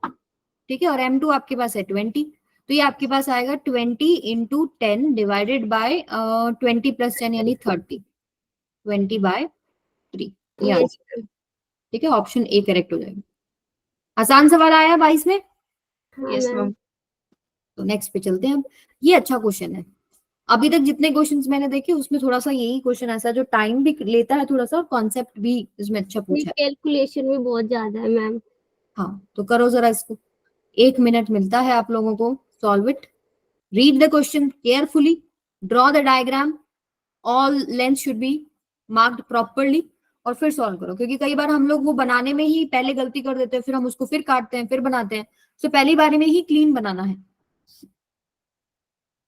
[SPEAKER 1] ठीक है, और m2 आपके पास है 20, तो ये आपके पास आएगा 20 × 10 डिवाइडेड बाय 20 + 10 यानी 30, 20/10। 3 ये
[SPEAKER 3] Yes,
[SPEAKER 1] आंसर है। ठीक है, ऑप्शन ए करेक्ट हो जाएगा। आसान सवाल आया 22 में।
[SPEAKER 3] हाँ
[SPEAKER 5] यस
[SPEAKER 3] मैम।
[SPEAKER 5] मैम।
[SPEAKER 1] तो नेक्स्ट पे चलते हैं हम। ये अच्छा क्वेश्चन है। अभी तक जितने क्वेश्चंस मैंने देखे उसमें थोड़ा सा यही क्वेश्चन ऐसा जो टाइम भी लेता है थोड़ा सा, और कॉन्सेप्ट भी इसमें अच्छा
[SPEAKER 3] ये
[SPEAKER 1] पूछा है।
[SPEAKER 3] कैलकुलेशन भी बहुत ज्यादा है मैम।
[SPEAKER 1] हाँ तो करो जरा इसको, 1 मिनट मिलता है आप लोगों को। Solve it, read the question carefully, draw the diagram, all length should be marked properly, और फिर सॉल्व करो। क्योंकि कई बार हम लोग वो बनाने में ही पहले गलती कर देते हैं, फिर हम उसको फिर काटते हैं, फिर बनाते हैं। तो पहली बारी में ही क्लीन बनाना है।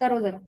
[SPEAKER 1] करो जरा।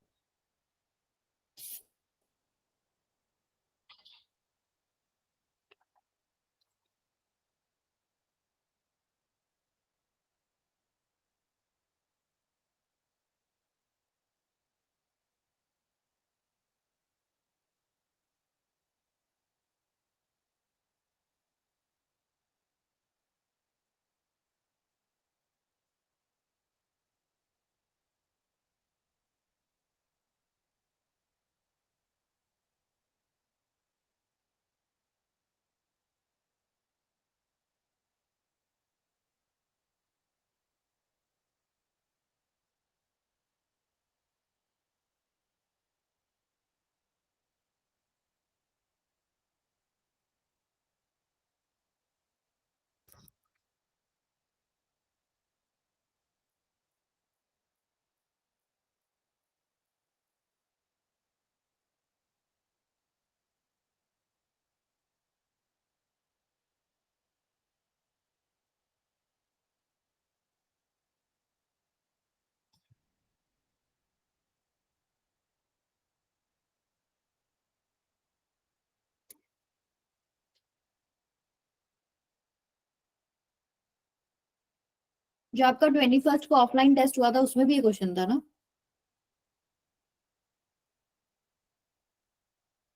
[SPEAKER 1] जो आपका 21 को ऑफलाइन टेस्ट हुआ था उसमें भी ये क्वेश्चन था ना?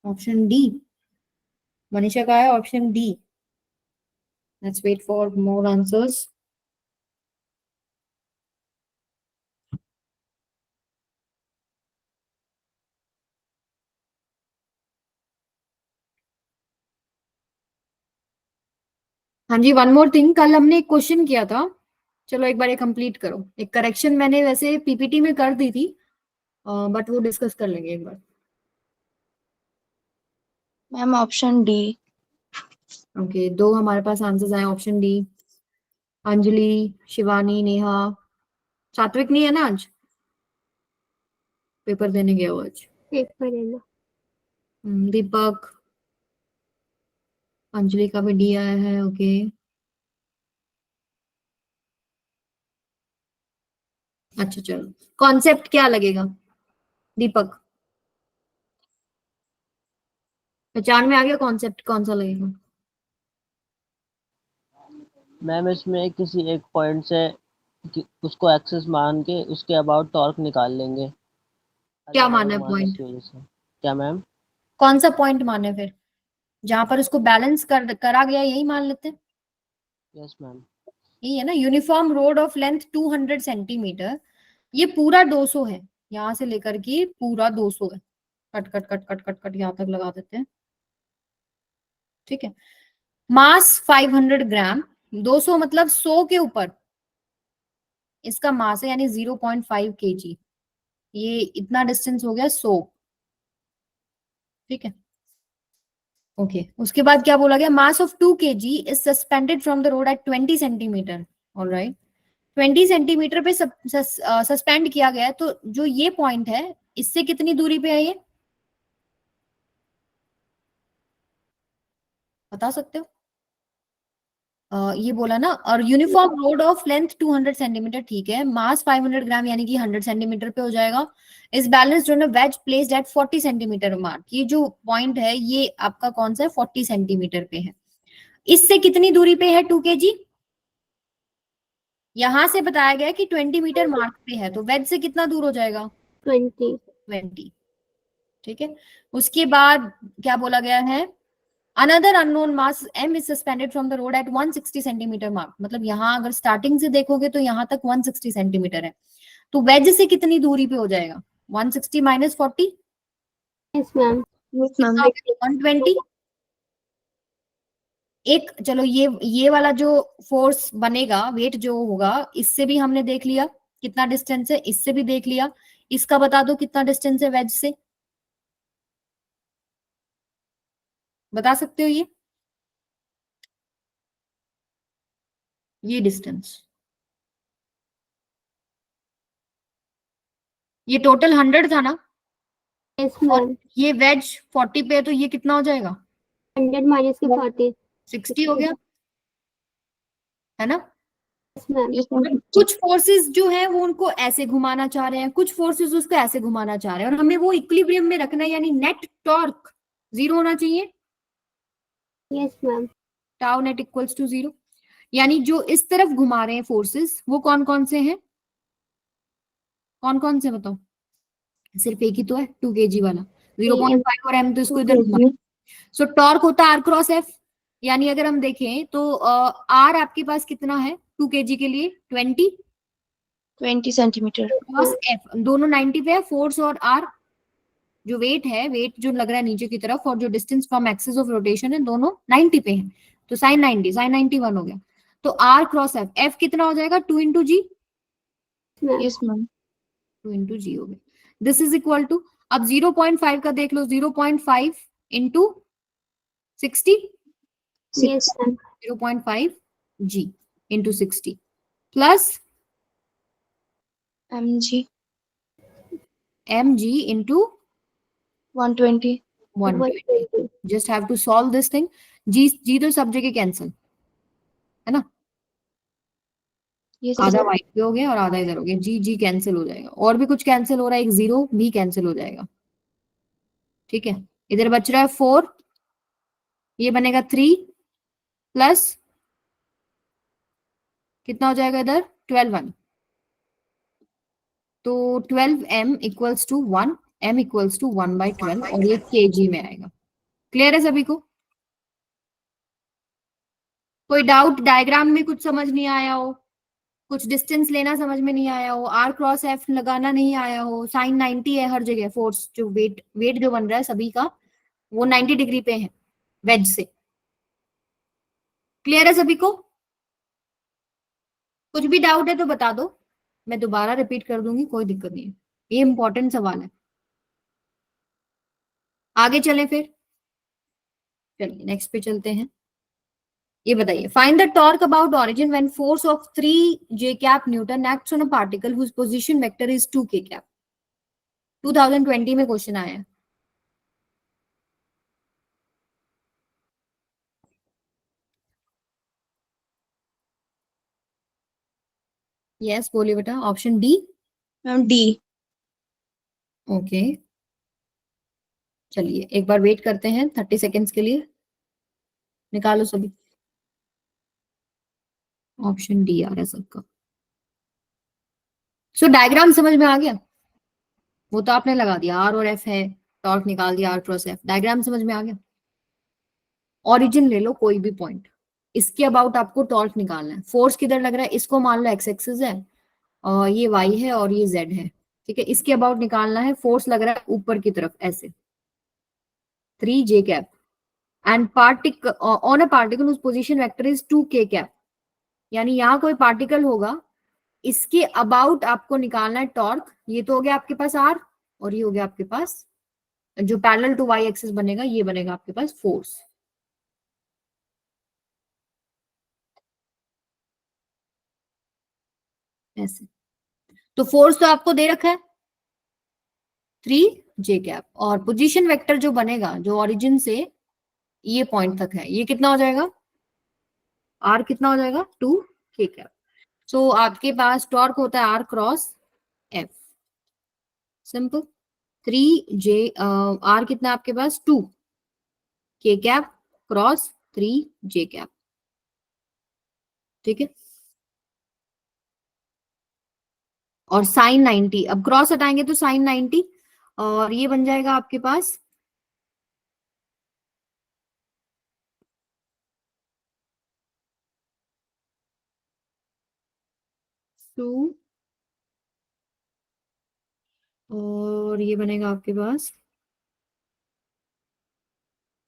[SPEAKER 1] ऑप्शन डी मनीषा का है, option D. Let's wait for more answers. हाँ जी, वन मोर थिंग, कल हमने एक क्वेश्चन किया था, चलो एक बार ये कंप्लीट करो। एक करेक्शन मैंने वैसे पीपीटी में कर दी थी, बट वो डिस्कस कर लेंगे एक बार।
[SPEAKER 5] Ma'am option D.
[SPEAKER 1] ओके, दो हमारे पास आंसर्स आए, ऑप्शन डी। अंजलि, शिवानी, नेहा, सात्विक नहीं है ना आज, पेपर देने गया वो आज।
[SPEAKER 3] पेपर है ना।
[SPEAKER 1] दीपक, अंजलि का भी डी आया है। ओके, अच्छा चलो, कॉन्सेप्ट क्या लगेगा दीपक? पहचान में आ गया कॉन्सेप्ट कौन सा लगेगा?
[SPEAKER 2] मैम इसमें किसी एक पॉइंट से उसको एक्सेस मान के उसके अबाउट टॉर्क निकाल लेंगे,
[SPEAKER 1] क्या
[SPEAKER 2] अलग
[SPEAKER 1] माना
[SPEAKER 2] अलग
[SPEAKER 1] है
[SPEAKER 2] मासेस
[SPEAKER 1] पॉइंट?
[SPEAKER 2] की वजह से। क्या मैम?
[SPEAKER 1] कौन सा पॉइंट माने फिर? जहां पर उसको बैलेंस करा गया यही मान लेते हैं।
[SPEAKER 2] Yes ma'am.
[SPEAKER 1] यही है ना, uniform road of length 200 centimetre. ये पूरा 200 है, यहां से लेकर के पूरा 200 है। Cut cut cut cut cut cut यहां तक लगा देते हैं। ठीक है, मास 500 ग्राम, 200 मतलब 100 के ऊपर इसका मास है, यानी 0.5 kg। ये इतना डिस्टेंस हो गया 100। ठीक है, ओके। उसके बाद क्या बोला गया? Mass of 2 kg is suspended from the rod at 20 centimetre. Alright, 20 centimetre पे सस्पेंड किया गया है। तो जो ये पॉइंट है इससे कितनी दूरी पे है ये, बता सकते हो? ये बोला ना, और uniform road of length 200 centimetre. ठीक है, मास 500 ग्राम यानी कि 100 सेंटीमीटर पे हो जाएगा। इस बैलेंस जो है wedge placed at 40 centimetre mark. ये जो पॉइंट है ये आपका कौन सा है? 40 सेंटीमीटर पे है। इससे कितनी दूरी पे है 2 kg? यहां से बताया गया कि 20 मीटर मार्क पे है, तो वेज से कितना दूर हो जाएगा?
[SPEAKER 3] 20।
[SPEAKER 1] 20। ठीक है, उसके बाद क्या बोला गया है? Another unknown mass m is suspended from the rod at 160 centimetre mark. मतलब यहाँ अगर स्टार्टिंग से देखोगे तो यहाँ तक 160 सेंटीमीटर है। तो वेज से कितनी दूरी पे हो जाएगा? 160 minus 40
[SPEAKER 3] yes ma'am.
[SPEAKER 5] Yes ma'am.
[SPEAKER 1] कितना हो गया? 120। एक चलो ये वाला जो फोर्स बनेगा, वेट जो होगा, इससे भी हमने देख लिया कितना डिस्टेंस है, इससे भी देख लिया, इसका बता दो कितना डिस्टेंस है वेज से, बता सकते हो ये डिस्टेंस, ये टोटल 100 था ना,
[SPEAKER 3] यस
[SPEAKER 1] और
[SPEAKER 3] मैम।
[SPEAKER 1] ये वेज 40 पे है, तो ये कितना हो जाएगा,
[SPEAKER 3] 100 माइनस के 40।
[SPEAKER 1] 60 हो गया, है ना।
[SPEAKER 3] Yes ma'am.
[SPEAKER 5] Yes, ma'am.
[SPEAKER 1] कुछ फोर्सेस जो है वो उनको ऐसे घुमाना चाह रहे हैं, कुछ फोर्सेस उसको ऐसे घुमाना चाह रहे हैं, और हमें वो इक्विलिब्रियम में रखना है, यानी नेट टॉर्क 0 होना चाहिए,
[SPEAKER 3] yes ma'am.
[SPEAKER 1] Tau net equals to 0। यानी जो इस तरफ घुमा रहे हैं फोर्सेस, वो कौन कौन से हैं, कौन कौन से बताओ, सिर्फ एक ही तो है 2 kg वाला, 0.5 और m तो इसको इधर घुमा। सो टॉर्क होता है आर क्रॉस एफ, यानी अगर हम देखें तो आर आपके पास कितना है 2 kg के लिए, 20
[SPEAKER 5] 20 सेंटीमीटर।
[SPEAKER 1] क्रॉस एफ, दोनों 90 पे है, फोर्स और आर जो वेट है, वेट जो लग रहा है नीचे की तरफ, और जो distance from axis of rotation है, दोनों 90 पे हैं, तो साइन 90, साइन 91 हो गया, तो आर क्रॉस एफ, एफ कितना हो जाएगा 2 इंटू जी,
[SPEAKER 5] यस मैम।
[SPEAKER 1] 2 इंटू जी हो गया, दिस इज इक्वल टू, अब 0.5 का देख लो, 0.5 into 60,
[SPEAKER 3] yes ma'am.
[SPEAKER 1] 0.5 g into 60 plus
[SPEAKER 5] mg
[SPEAKER 1] M G into
[SPEAKER 5] 120।
[SPEAKER 1] 120,
[SPEAKER 3] 120।
[SPEAKER 1] Just have to solve this thing, g g तो सब जगह कैंसिल, है ना,
[SPEAKER 5] यस
[SPEAKER 1] आधा
[SPEAKER 5] मैम।
[SPEAKER 1] वाइट पे हो गया और आधा इधर हो गया, जी जी कैंसिल हो जाएगा, और भी कुछ कैंसिल हो रहा है, एक 0 भी कैंसिल हो जाएगा, ठीक है, इधर बच रहा है 4, ये बनेगा 3 प्लस कितना हो जाएगा इधर 12 1, तो 12 m equals to 1, m equals to 1/12, और ये kg में आएगा। क्लियर है सभी को, कोई डाउट, डायग्राम में कुछ समझ नहीं आया हो, कुछ डिस्टेंस लेना समझ में नहीं आया हो, आर क्रॉस एफ लगाना नहीं आया हो, साइन 90 है हर जगह, फोर्स जो वेट जो बन रहा है सभी का, वो 90 डिग्री पे है वेज से, क्लियर है सभी को, कुछ भी डाउट है तो बता दो, मैं दोबारा रिपीट कर दूंगी, कोई दिक्कत नहीं है, ये इंपॉर्टेंट सवाल है। आगे चलें फिर, चलिए नेक्स्ट पे चलते हैं, ये बताइए, find the torque about origin when force of 3 j cap newton acts on a particle whose position vector is 2 k cap, 2020 में क्वेश्चन आया है। यस बोलिए बेटा, option D,
[SPEAKER 5] ma'am D.
[SPEAKER 1] Okay, चलिए एक बार वेट करते हैं 30 सेकेंड्स के लिए, निकालो सभी, ऑप्शन डी आ रहा है सबका। सो डायग्राम समझ में आ गया, वो तो आपने लगा दिया, आर और एफ है, टॉर्क निकाल दिया आर क्रॉस एफ, डायग्राम समझ में आ गया। ऑरिजिन ले लो कोई भी पॉइंट, इसके अबाउट आपको टॉर्क निकालना है, फोर्स किधर लग रहा है, इसको मान लो एक्स एक्सिस है, और ये वाई है और ये जेड है, ठीक है, इसके अबाउट निकालना है, फोर्स लग रहा है ऊपर की तरफ ऐसे, 3 j cap, and particle on a particle उस position vector is 2 k cap, यानी यहाँ कोई पार्टिकल होगा, इसके अबाउट आपको निकालना है टॉर्क, ये तो हो गया आपके पास आर, और ये हो गया आपके पास जो पैरेलल टू वाई एक्सिस बनेगा, ये बनेगा आपके पास फोर्स, ऐसे, तो फोर्स तो आपको दे रखा है 3 j कैप, और पोजीशन वेक्टर जो बनेगा, जो ओरिजिन से ये पॉइंट तक है, ये कितना हो जाएगा, आर कितना हो जाएगा 2 k कैप, सो आपके पास टॉर्क होता है R cross F, simple, 3 j, R कितना आपके पास 2 k cap cross 3 j cap, ठीक है, और साइन 90, अब क्रॉस हटाएंगे तो साइन 90, और ये बन जाएगा आपके पास 2, और ये बनेगा आपके पास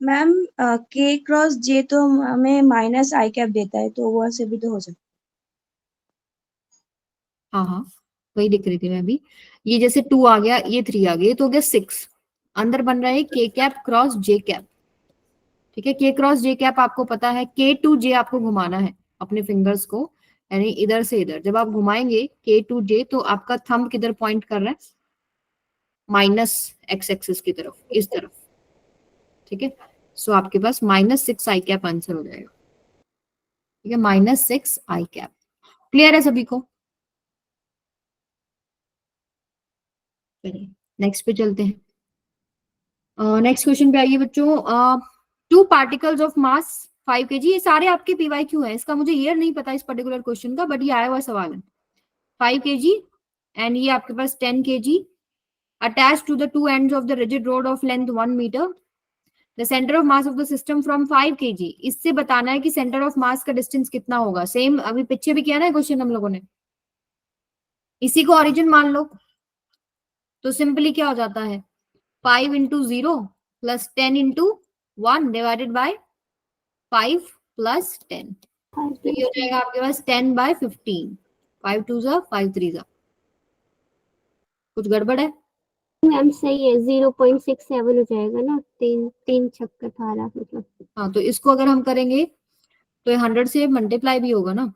[SPEAKER 5] मैम के क्रॉस जे तो हमें माइनस आई कैप देता है, तो वो से भी तो हो सकता
[SPEAKER 1] हाँ हाँ, वही दिख रही थी मैं भी। ये जैसे 2 आ गया, ये 3 आ गया, ये तो हो गया 6। अंदर बन रहा है के कैप क्रॉस जे कैप। ठीक है, के क्रॉस जे कैप आपको पता है, के टू जे आपको घुमाना है अपने फिंगर्स को, यानी इधर से इधर। जब आप घुमाएंगे के टू जे तो आपका थंब किधर पॉइंट कर रहा है? माइनस एक्स एक्सिस की तरफ, इस तरफ। ठीक है, सो आपके पास -6 आई कैप आंसर हो जाएगा। ठीक है, -6 आई कैप। क्लियर है सभी को? चलिए नेक्स्ट पे चलते हैं। नेक्स्ट क्वेश्चन पे आइए बच्चों। 2 पार्टिकल्स ऑफ मास 5 kg, ये सारे आपके पीवाईक्यू है, इसका मुझे ईयर नहीं पता इस पर्टिकुलर क्वेश्चन का, बट ये आया हुआ सवाल है। 5 kg एंड ये आपके पास 10 kg attached to the two ends of the rigid rod of length 1 meter. The center of mass of the system from 5 kg. इससे बताना है कि सेंटर ऑफ मास का डिस्टेंस कितना होगा। सेम अभी पीछे भी किया ना क्वेश्चन हम लोगों ने, इसी को ओरिजिन मान लो। तो सिंपली क्या हो जाता है, 5 into 0 plus 10 into 1 divided by 5 plus 10। तो ये हो जाएगा आपके पास 10/15। 5 2 जा 5 3 जा। कुछ गड़बड़ है?
[SPEAKER 3] मैम सही है, 0.67 हो जाएगा ना, 3 3 छक्का 18 मतलब।
[SPEAKER 1] हाँ, तो इसको अगर हम करेंगे तो 100 से मल्टीप्लाई भी होगा ना,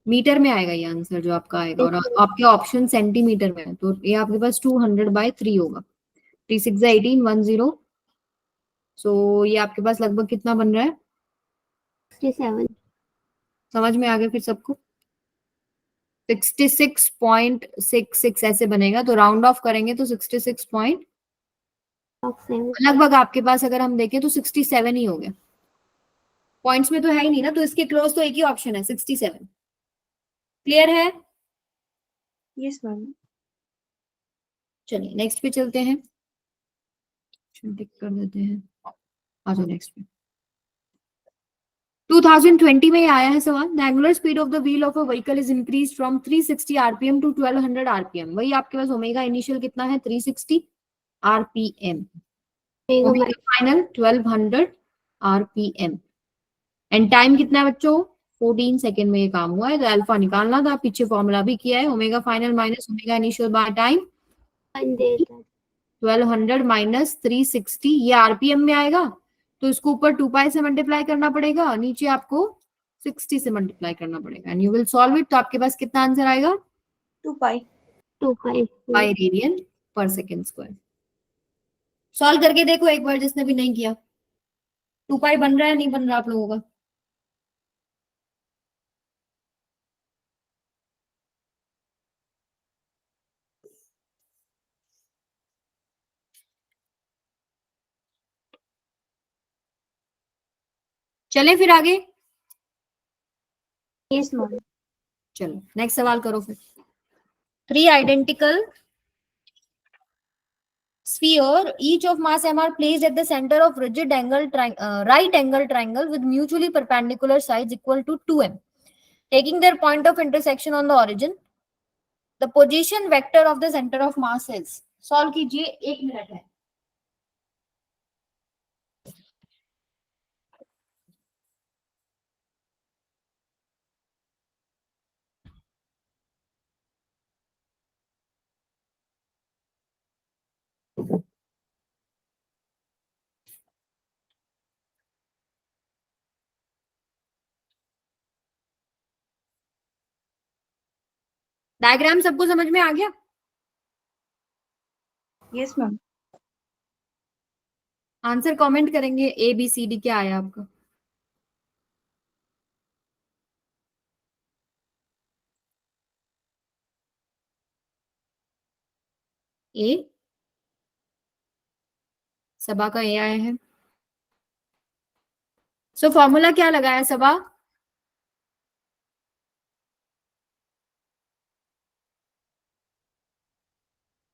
[SPEAKER 1] मीटर में आएगा ये आंसर जो आपका आएगा, और आपके ऑप्शन सेंटीमीटर में है, तो ये आपके पास 200/3 होगा। 3 6 18 10। सो ये आपके पास लगभग कितना बन रहा है?
[SPEAKER 3] 67।
[SPEAKER 1] समझ में आ गया फिर सबको? 66.66 ऐसे बनेगा, तो राउंड ऑफ करेंगे तो 66 पॉइंट लगभग आपके पास अगर हम देखें तो 67 ही हो गया। पॉइंट्स में तो है ही नहीं ना, तो इसके क्लोज तो एक ही ऑप्शन है 67। क्लियर है?
[SPEAKER 5] Yes ma'am.
[SPEAKER 1] चलिए नेक्स्ट पे चलते हैं, टिक कर देते हैं। आ जाओ नेक्स्ट पे। 2020 में ये आया है सवाल, the angular speed of the wheel of a vehicle is increase from 360 RPM to 1200 RPM. वही आपके पास ओमेगा इनिशियल कितना है? 360 RPM, omega final 1200 RPM, and time कितना है बच्चों? 14 सेकेंड में ये काम हुआ है। तो अल्फा निकालना था, पीछे फॉर्मूला भी किया है, omega final minus omega initial by time 1200 minus 360, ये आरपीएम में आएगा, तो इसको ऊपर 2 पाई से मल्टीप्लाई करना पड़ेगा, नीचे आपको 60 से मल्टीप्लाई करना पड़ेगा, and you will solve it. तो आपके पास कितना आंसर आएगा?
[SPEAKER 5] 2 पाई।
[SPEAKER 3] 2 पाई
[SPEAKER 1] pi radian per second square. Solve करके देखो एक बार जिसने भी नहीं किया। 2 पाई बन रहा है नहीं बन रहा आप लोगों का? चलें फिर आगे।
[SPEAKER 3] Yes ma'am.
[SPEAKER 1] चलो नेक्स्ट सवाल करो फिर। 3 identical sphere, each of mass m are placed at the center of rigid angle right angle triangle with mutually perpendicular sides equal to 2m. Taking their point of intersection on the origin, the position vector of the center of mass is। Solve कीजिए, 1 मिनट है। डायग्राम सबको समझ में आ गया?
[SPEAKER 5] Yes ma'am.
[SPEAKER 1] आंसर कमेंट करेंगे, ए बी सी डी क्या आया आपका? ए, सबा का ए आया है। सो फॉर्मूला क्या लगाया सबा?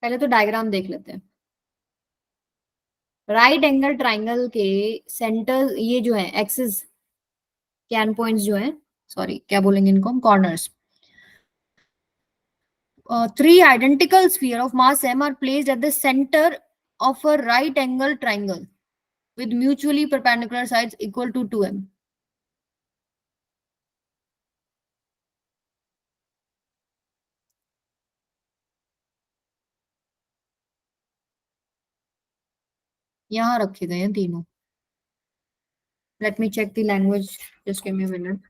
[SPEAKER 1] पहले तो डायग्राम देख लेते हैं। राइट एंगल ट्राइंगल के सेंटर, ये जो है एक्सिस के एंड पॉइंट्स जो है, सॉरी क्या बोलेंगे इनको हम, corners. 3 identical sphere of mass m are placed at the center of a right angle triangle with mutually perpendicular sides equal to 2m. यहाँ रखे गए हैं तीनों. Let me check the language. Just give me a minute.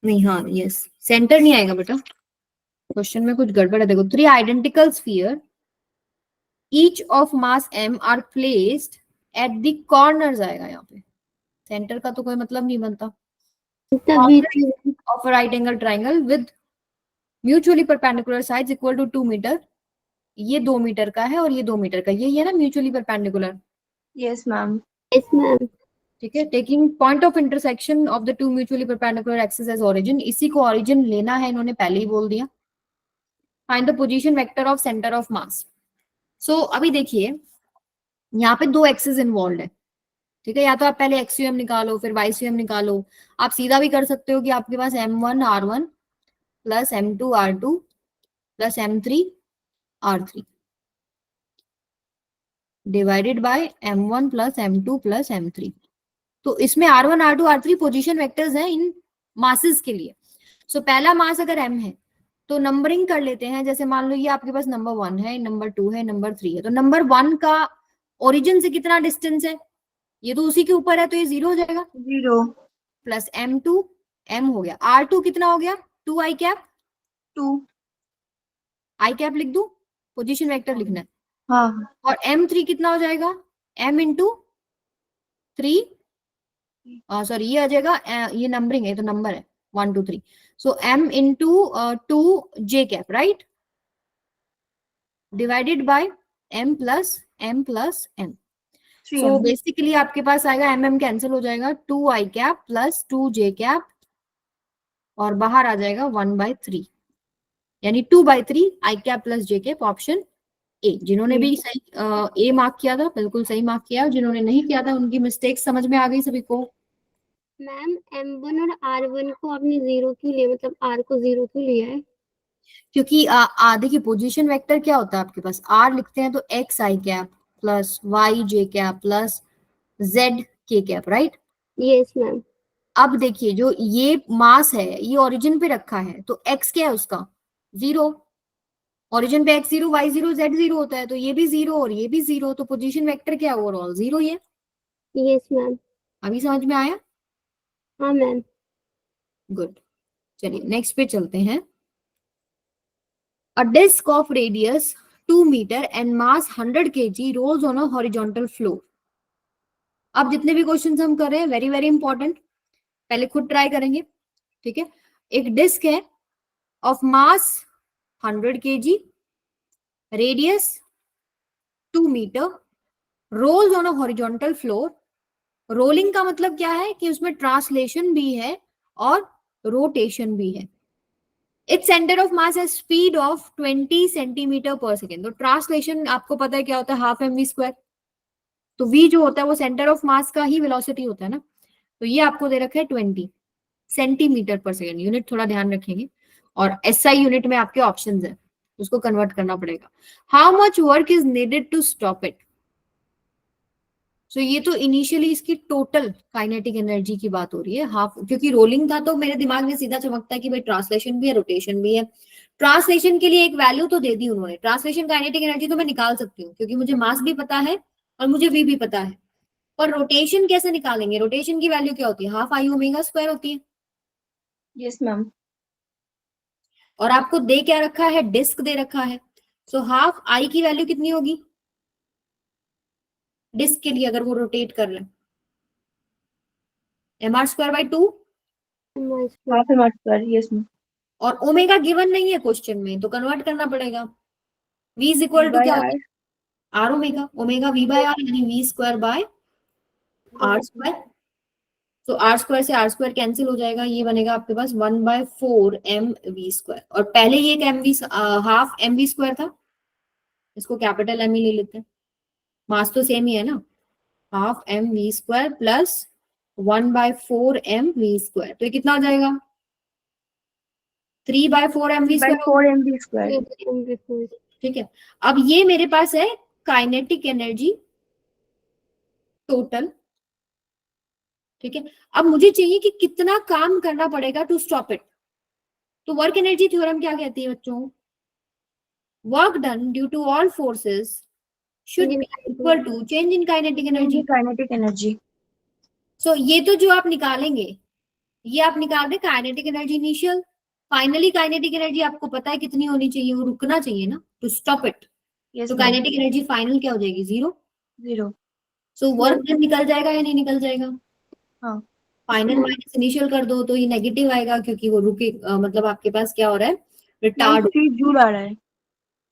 [SPEAKER 1] नहीं, हाँ, यस, सेंटर नहीं आएगा बेटा. क्वेश्चन में कुछ गड़बड़ है. देखो, 3 identical sphere each of mass m are placed at the corners आएगा यहाँ पे. सेंटर का तो कोई मतलब नहीं बनता.
[SPEAKER 3] तभी
[SPEAKER 1] of right angle triangle with mutually perpendicular sides equal to 2 metre. ये 2 मीटर का है और ये 2 मीटर का. ये है ना mutually perpendicular.
[SPEAKER 5] Yes ma'am.
[SPEAKER 3] Yes ma'am.
[SPEAKER 1] ठीक है. Taking point of intersection of the 2 mutually perpendicular axis as origin. इसी को ओरिजिन लेना है, इन्होंने पहले ही बोल दिया. Find the position vector of center of mass. So अभी देखिए, यहाँ पे 2 एक्सिस इन्वॉल्व है. ठीक है. या तो आप पहले एक्सयूएम निकालो, फिर वाईसीएम निकालो. आप सीधा भी कर सकते हो कि आपके पास m1 r1 plus m2 r2 plus m3 r3 divided by m1 plus m2 plus m3. तो इसमें r1 r2 r3 position vectors हैं इन मासेस के लिए. सो पहला मास अगर m है तो नंबरिंग कर लेते हैं. जैसे मान लो ये आपके पास नंबर 1 है, नंबर 2 है, नंबर 3 है. तो नंबर 1 का ओरिजिन से कितना डिस्टेंस है? ये तो उसी के ऊपर है, तो ये 0 हो जाएगा.
[SPEAKER 5] 0.
[SPEAKER 1] प्लस m2, m हो गया. r2 कितना हो गया? 2 i कैप.
[SPEAKER 5] 2.
[SPEAKER 1] i कैप लिख दूं? पोजीशन वेक्टर लिखना है.
[SPEAKER 5] हाँ.
[SPEAKER 1] और m3 कितना हो जाएगा? m into 3. सॉरी, ये आ जाएगा, ये नंबरिंग है तो नंबर है 1 2 3. सो m into 2 j cap, right, divided by m plus m.
[SPEAKER 5] 3m.
[SPEAKER 1] So basically आपके पास आएगा m कैंसिल हो जाएगा, 2 i cap plus 2 j cap, और बाहर आ जाएगा 1/3, यानी 2/3 i cap plus j cap. Option A. जिन्होंने भी सही ए मार्क किया था, बिल्कुल सही मार्क किया. जिन्होंने नहीं किया था उनकी मिस्टेक समझ में आ गई सभी को.
[SPEAKER 3] मैम m1 और r1 को आपने 0 क्यों लिया, मतलब r को 0 क्यों लिया है?
[SPEAKER 1] क्योंकि देखिए, पोजीशन वेक्टर क्या होता है आपके पास? आर लिखते हैं तो एक्स आई कैप प्लस वाई जे कैप प्लस जेड के कैप, राइट.
[SPEAKER 3] Yes ma'am.
[SPEAKER 1] अब देखिए, जो ये मास है ये ओरिजिन पे रखा है, तो एक्स क्या है उसका? 0. ओरिजिन पे x 0 y 0 z 0 होता है, तो ये भी 0 और ये भी 0. तो पोजीशन वेक्टर क्या है? ओवरऑल 0 ही है.
[SPEAKER 3] Yes ma'am.
[SPEAKER 1] अभी समझ में आया?
[SPEAKER 3] हाँ मैम.
[SPEAKER 1] गुड. चलिए नेक्स्ट पे चलते हैं. A disc of radius 2 meter and mass 100 kg rolls on a horizontal floor. अब जितने भी क्वेश्चंस हम कर रहे हैं, वेरी वेरी इंपॉर्टेंट, पहले खुद ट्राई करेंगे. ठीक है. एक डिस्क है of mass 100 kg, radius 2 metre, rolls on a horizontal floor. Rolling का मतलब क्या है कि उसमें ट्रांसलेशन भी है और रोटेशन भी है. इट्स सेंटर ऑफ मास है स्पीड ऑफ 20 सेंटीमीटर पर सेकेंड. तो ट्रांसलेशन आपको पता है क्या होता है? Half mv square. तो v जो होता है वो सेंटर ऑफ मास का ही वेलोसिटी होता है ना. तो ये आपको दे रखा है 20 सेंटीमीटर पर सेकेंड. यूनिट थोड़ा ध्यान रखेंगे. और SI यूनिट में आपके ऑप्शंस है, उसको कन्वर्ट करना पड़ेगा. How much work is needed to stop it? So ये तो इनिशियली इसकी टोटल काइनेटिक एनर्जी की बात हो रही है. हाफ, क्योंकि रोलिंग था तो मेरे दिमाग में सीधा चमकता है कि भाई ट्रांसलेशन भी है, रोटेशन भी है. ट्रांसलेशन के लिए एक वैल्यू तो दे दी उन्होंने. ट्रांसलेशन काइनेटिक एनर्जी तो मैं निकाल सकती हूँ क्योंकि मुझे मास भी पता है और मुझे v भी पता है. पर रोटेशन कैसे निकालेंगे? रोटेशन की वैल्यू क्या होती है? हाफ आई ओमेगा स्क्वायर होती है.
[SPEAKER 5] Yes ma'am.
[SPEAKER 1] और आपको दे क्या रखा है? डिस्क दे रखा है. सो हाफ आई की वैल्यू कितनी होगी डिस्क के लिए अगर वो रोटेट कर ले? mr square by 2.
[SPEAKER 5] Half m r square. Yes ma'am.
[SPEAKER 1] और ओमेगा गिवन नहीं है क्वेश्चन में, तो कन्वर्ट करना पड़ेगा. v इज इक्वल टू क्या होता है? R omega. Omega v by R, यानी v square by R square. तो आर स्क्वायर से आर स्क्वायर कैंसिल हो जाएगा. ये बनेगा आपके पास 1/4 mv स्क्वायर. और पहले ये एक mv हाफ mv स्क्वायर था, इसको कैपिटल m ही ले लेते हैं. मास तो सेम ही है ना. Half mv square plus 1/4 mv²। तो ये कितना हो जाएगा? 3/4 mv²।
[SPEAKER 3] mv²।
[SPEAKER 1] ठीक है, अब ये मेरे पास है काइनेटिक एनर्जी टोटल। ठीक है, अब मुझे चाहिए कि कितना काम करना पड़ेगा टू स्टॉप इट। तो वर्क एनर्जी थ्योरम क्या कहती है बच्चों? Work done due to all forces should be equal to change in kinetic energy.
[SPEAKER 5] Kinetic energy.
[SPEAKER 1] So ये तो जो आप निकालेंगे, ये आप निकाल दे kinetic energy initial. Finally kinetic energy आपको पता है कितनी होनी चाहिए, वो रुकना चाहिए ना टू स्टॉप इट।
[SPEAKER 5] यस
[SPEAKER 1] तो
[SPEAKER 5] मैम,
[SPEAKER 1] काइनेटिक एनर्जी फाइनल क्या हो जाएगी? 0।
[SPEAKER 5] 0।
[SPEAKER 1] सो वर्क डन निकल जाएगा या नहीं निकल जाएगा?
[SPEAKER 5] हाँ।
[SPEAKER 1] फाइनल माइनस इनिशियल कर दो तो ये नेगेटिव आएगा, क्योंकि वो रुके मतलब आपके पास क्या हो रहा है? रिटार्ड।
[SPEAKER 5] 3 जूल आ रहा है।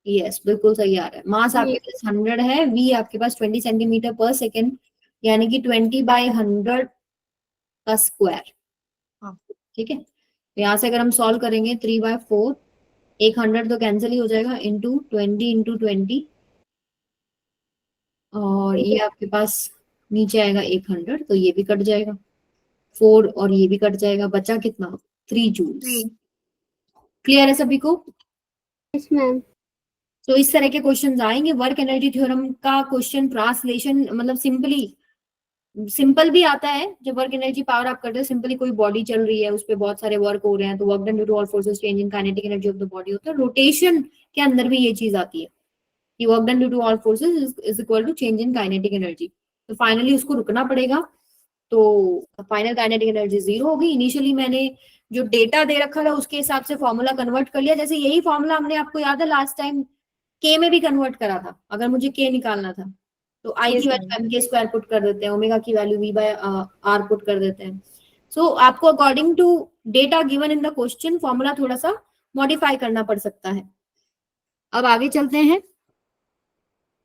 [SPEAKER 1] यस, बिल्कुल सही आ रहा है। मास आपके पास 100 है, वी आपके पास 20 सेंटीमीटर पर सेकेंड, यानी कि 20/100 का स्क्वायर।
[SPEAKER 5] हाँ।
[SPEAKER 1] ठीक है, तो यहाँ से अगर हम सॉल्व करेंगे 3/4, एक 100 तो कैंसिल ही हो जाएगा, इंटू 20 और ये आपके पास नीचे आएगा 100, तो ये भी कट जाएगा 4 और ये भी कट जाएगा, बचा कितना? 3 जूल्स। क्लियर है सभी को?
[SPEAKER 3] Yes ma'am.
[SPEAKER 1] तो इस तरह के क्वेश्चन आएंगे। वर्क एनर्जी थ्योरम का क्वेश्चन ट्रांसलेशन मतलब सिंपल भी आता है। जब वर्क एनर्जी पावर आप करते हो, सिंपली कोई बॉडी चल रही है, उस पर बहुत सारे वर्क हो रहे हैं, तो work done due to all forces change in kinetic energy of the body होता है। रोटेशन के अंदर भी ये चीज आती है कि work done due to all forces is equal to change in kinetic energy. तो फाइनली उसको रुकना पड़ेगा, तो फाइनल काइनेटिक एनर्जी 0 होगी। इनिशियली मैंने जो डेटा दे रखा था उसके हिसाब से फॉर्मूला कन्वर्ट कर लिया। जैसे यही फॉर्मूला हमने, आपको याद है लास्ट टाइम के में भी कन्वर्ट करा था। अगर मुझे के निकालना था तो आई
[SPEAKER 5] Yes,
[SPEAKER 1] की वैल्यू एम के स्क्वायर पुट कर देते हैं, ओमेगा की वैल्यू v/r पुट कर देते हैं। सो आपको according to data given in the question formula थोड़ा सा मॉडिफाई करना पड़ सकता है। अब आगे चलते हैं,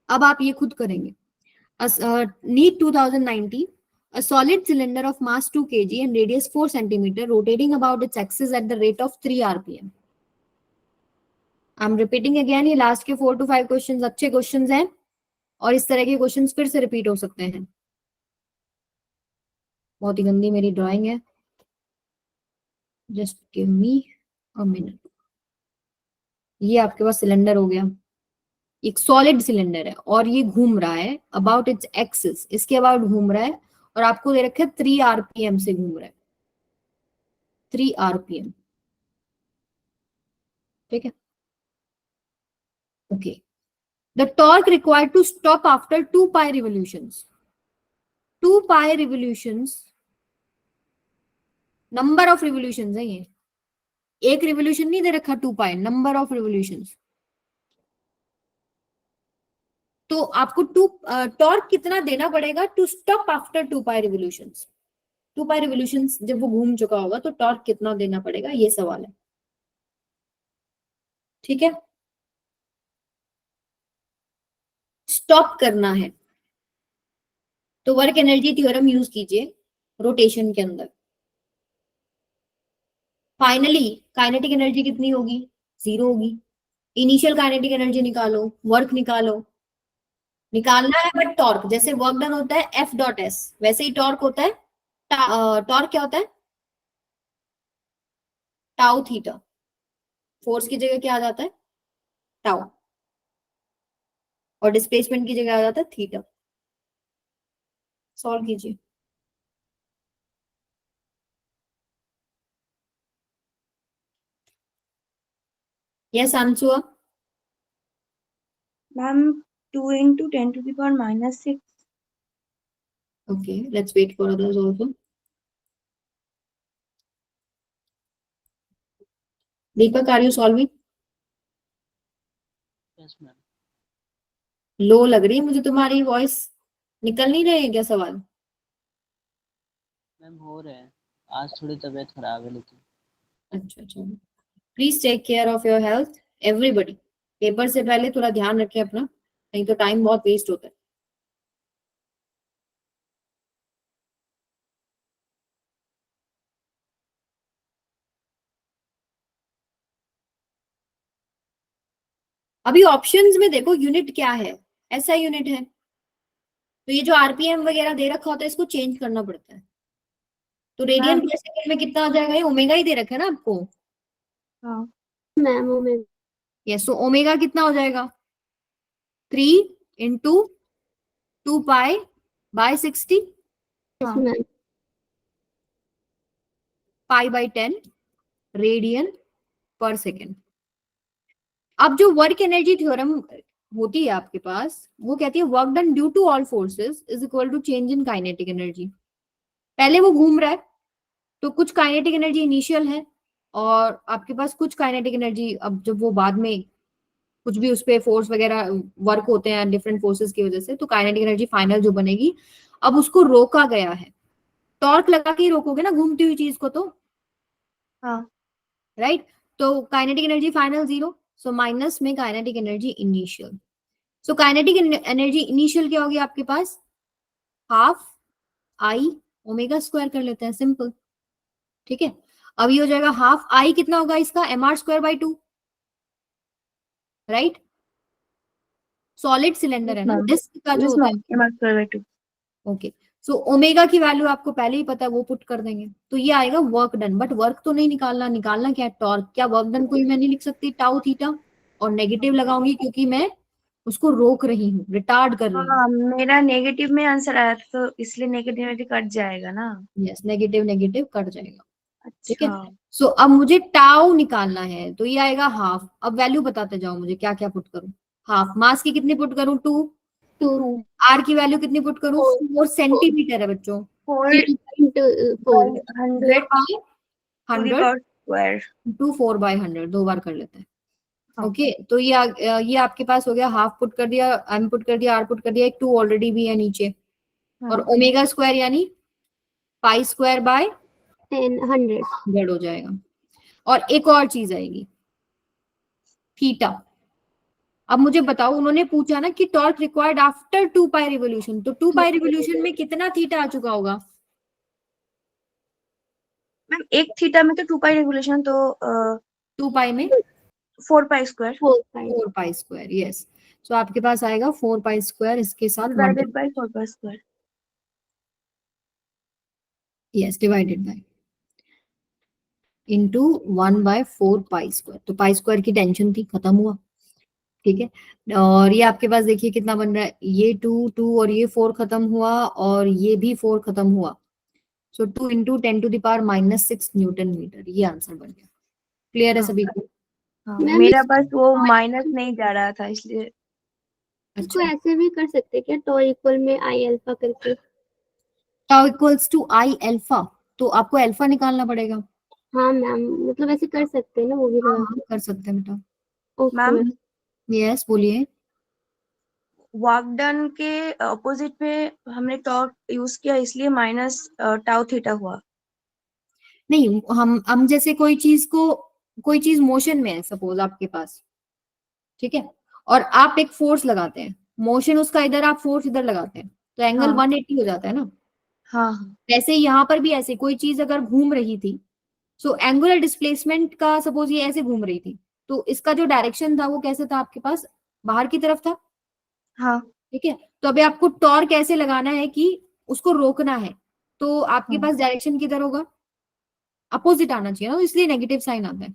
[SPEAKER 1] अब आप ये खुद करेंगे। NEET 2019, a solid cylinder of mass 2 kg and radius 4 centimeter rotating about its axis at the rate of 3 rpm. I'm repeating again, ये लास्ट के 4 to 5 क्वेश्चंस अच्छे क्वेश्चंस हैं और इस तरह के क्वेश्चंस फिर से रिपीट हो सकते हैं। बहुत ही गंदी मेरी ड्राइंग है, just give me a minute. ये आपके पास सिलेंडर हो गया, एक सॉलिड सिलेंडर है और ये घूम रहा है अबाउट इट्स एक्सिस, इसके अबाउट घूम रहा है और आपको दे रखा है 3 आरपीएम से घूम रहा है, 3 आरपीएम। ठीक है, okay. The torque required to stop after 2 pi revolutions. 2 pi revolutions number of revolutions है ये, एक रिवोल्यूशन नहीं दे रखा, 2 पाई नंबर ऑफ रिवोल्यूशंस। तो आपको टॉर्क कितना देना पड़ेगा to stop after 2 pi revolutions? 2 pi revolutions जब वो घूम चुका होगा तो टॉर्क कितना देना पड़ेगा, ये सवाल है। ठीक है, स्टॉप करना है तो वर्क एनर्जी थ्योरम यूज कीजिए रोटेशन के अंदर। फाइनली काइनेटिक एनर्जी कितनी होगी? 0 होगी। इनिशियल काइनेटिक एनर्जी निकालो, वर्क निकालो, निकालना है बट टॉर्क, जैसे वर्क डन होता है एफ डॉट एस, वैसे ही टॉर्क होता है। टॉर्क क्या होता है? Tau theta. फोर्स की जगह क्या आ जाता है? टाउ। और डिस्प्लेसमेंट की जगह आ जाता है थीटा। सॉल्व कीजिए। Yes answer.
[SPEAKER 5] Ma'am 2 into 10 to the power minus 6.
[SPEAKER 1] Okay, let's wait for others also. Deepak, are you solving?
[SPEAKER 2] Yes ma'am.
[SPEAKER 1] लो लग रही है मुझे तुम्हारी वॉइस, निकल नहीं रहे हैं क्या सवाल?
[SPEAKER 2] मैम हो रहे हैं, आज थोड़ी तबीयत खराब है लेकिन।
[SPEAKER 1] अच्छा अच्छा, please take care of your health everybody. Paper से पहले थोड़ा ध्यान रखें अपना, नहीं तो टाइम बहुत वेस्ट होता है। अभी ऑप्शंस में देखो यूनिट क्या है, ऐसा यूनिट है, तो ये जो आरपीएम वगैरह दे रखा होता है इसको चेंज करना पड़ता है। तो रेडियन
[SPEAKER 4] मैम
[SPEAKER 1] पर सेकेंड में कितना आ जाएगा, ये ओमेगा ही दे रखा है ना आपको।
[SPEAKER 4] हाँ
[SPEAKER 3] मैम ओमेगा।
[SPEAKER 1] यस, तो ओमेगा कितना हो जाएगा 3 इंटू 2 पाई/60
[SPEAKER 3] यस
[SPEAKER 4] हाँ
[SPEAKER 3] मैम।
[SPEAKER 1] पाई/10 radian per second. अब जो वर्क एनर्जी थ्योरम होती है आपके पास, वो कहती है work done due to all forces is equal to change in kinetic energy. पहले वो घूम रहा है तो कुछ काइनेटिक एनर्जी इनिशियल है, और आपके पास कुछ काइनेटिक एनर्जी, अब जब वो बाद में कुछ भी उस पे फोर्स वगैरह वर्क होते हैं डिफरेंट फोर्सेस की वजह से, तो काइनेटिक एनर्जी फाइनल जो बनेगी, अब उसको रोका गया है। टॉर्क लगा के ही रोकोगे ना घूमती हुई चीज को, तो
[SPEAKER 4] हाँ
[SPEAKER 1] राइट। तो kinetic energy final 0, so minus में kinetic energy initial. So kinetic energy initial क्या होगी आपके पास, हाफ आई ओमेगा स्क्वायर कर लेते हैं, सिंपल। ठीक है, अब ये हो जाएगा हाफ आई, कितना होगा इसका, mr²/2, right. Solid cylinder
[SPEAKER 4] yes
[SPEAKER 1] है ना,
[SPEAKER 4] मैम
[SPEAKER 1] डिस्क का जो
[SPEAKER 4] यस
[SPEAKER 1] होता
[SPEAKER 4] मैम
[SPEAKER 1] है।
[SPEAKER 4] mr²/2
[SPEAKER 1] ओके, सो ओमेगा की वैल्यू आपको पहले ही पता है, वो पुट कर देंगे, तो ये आएगा वर्क डन। बट वर्क तो नहीं निकालना, निकालना क्या है, टॉर्क। क्या वर्क डन कोई मैं नहीं लिख सकती टाउ थीटा, और नेगेटिव लगाऊंगी क्योंकि मैं उसको रोक रही हूँ, रिटार्ड कर रही हूँ।
[SPEAKER 4] हाँ मेरा नेगेटिव में आंसर आया था तो इसलिए नेगेटिव में कट जाएगा ना।
[SPEAKER 1] यस, नेगेटिव नेगेटिव कट जाएगा। ठीक है,
[SPEAKER 4] अच्छा
[SPEAKER 1] सो अब मुझे टाउ निकालना है, तो ये आएगा हाफ। अब वैल्यू बताते जाओ मुझे क्या क्या पुट करूं। हाफ मास की कितनी पुट करूं, 2।
[SPEAKER 3] 2
[SPEAKER 1] आर की वैल्यू कितनी पुट करूं, 4 सेंटीमीटर है बच्चों।
[SPEAKER 4] 4
[SPEAKER 3] 0.4।
[SPEAKER 4] 100
[SPEAKER 1] 4/100
[SPEAKER 4] to the power square.
[SPEAKER 1] To 4/100, दो बार कर लेते हैं।
[SPEAKER 4] हाँ
[SPEAKER 1] ओके, तो ये आपके पास हो गया, हाफ पुट कर दिया, एम पुट कर दिया, आर पुट कर दिया, एक 2 ऑलरेडी भी है नीचे, और
[SPEAKER 4] हाँ
[SPEAKER 1] ओमेगा स्क्वायर यानी पाई²
[SPEAKER 3] 100।
[SPEAKER 1] 100 हो जाएगा। और एक और चीज आएगी, थीटा। अब मुझे बताओ, उन्होंने पूछा ना कि टॉर्क रिक्वायर्ड आफ्टर 2 पाई रिवोल्यूशन, तो 2 पाई रिवोल्यूशन में कितना थीटा आ चुका होगा,
[SPEAKER 4] मैम एक थीटा में तो 2 पाई रेगुलेशन तो
[SPEAKER 1] 2 पाई में
[SPEAKER 4] 4 pi square
[SPEAKER 3] 4 pi.
[SPEAKER 1] 4 pi square, yes. So आपके पास आएगा 4 पाई स्क्वायर, इसके साथ
[SPEAKER 4] divided
[SPEAKER 1] multiply,
[SPEAKER 4] by 4 pi square.
[SPEAKER 1] Yes, divided by into 1/4 pi square. तो पाई स्क्वायर की टेंशन थी, खत्म हुआ। ठीक है, और ये आपके पास देखिए कितना बन रहा है, ये 2 2 और ये 4 खत्म हुआ, और ये भी 4 खत्म हुआ। सो 2 इंटू 10⁻⁻6 न्यूटन मीटर, ये आंसर बन गया। क्लियर है
[SPEAKER 4] हाँ
[SPEAKER 1] सभी को।
[SPEAKER 4] हाँ
[SPEAKER 3] मैम
[SPEAKER 4] मेरा बस वो माइनस नहीं जा रहा था इसलिए।
[SPEAKER 3] इसको
[SPEAKER 1] अच्छा,
[SPEAKER 3] ऐसे भी कर सकते क्या, टॉ इक्वल में आई अल्फा करके।
[SPEAKER 1] Tau equals to I alpha, तो आपको अल्फा निकालना पड़ेगा।
[SPEAKER 3] हाँ मैम, मतलब ऐसे कर सकते हैं ना वो भी
[SPEAKER 1] हाँ
[SPEAKER 3] लगा
[SPEAKER 1] हाँ,
[SPEAKER 3] के।
[SPEAKER 1] कर सकते हैं बेटा।
[SPEAKER 3] Okay
[SPEAKER 4] ma'am
[SPEAKER 3] ma'am.
[SPEAKER 1] यस, बोलिए।
[SPEAKER 4] वर्क डन के अपोजिट में हमने टॉर्क यूज किया इसलिए माइनस टाउ थीटा हुआ।
[SPEAKER 1] नहीं, हम जैसे कोई चीज मोशन में है सपोज आपके पास, ठीक है, और आप एक फोर्स लगाते हैं, मोशन उसका इधर, आप फोर्स इधर लगाते हैं, तो एंगल
[SPEAKER 4] हाँ
[SPEAKER 1] 180 हो जाता है ना।
[SPEAKER 4] हाँ हाँ
[SPEAKER 1] वैसे ही यहाँ पर भी ऐसे कोई चीज अगर घूम रही थी, सो एंगुलर डिस्प्लेसमेंट का सपोज ये ऐसे घूम रही थी, तो इसका जो डायरेक्शन था वो कैसे था आपके पास, बाहर की तरफ था।
[SPEAKER 4] हाँ
[SPEAKER 1] ठीक है, तो अभी आपको टॉर्क कैसे लगाना है कि उसको रोकना है, तो आपके
[SPEAKER 4] हाँ
[SPEAKER 1] पास डायरेक्शन किधर होगा, अपोजिट आना चाहिए ना, तो इसलिए नेगेटिव साइन आता है।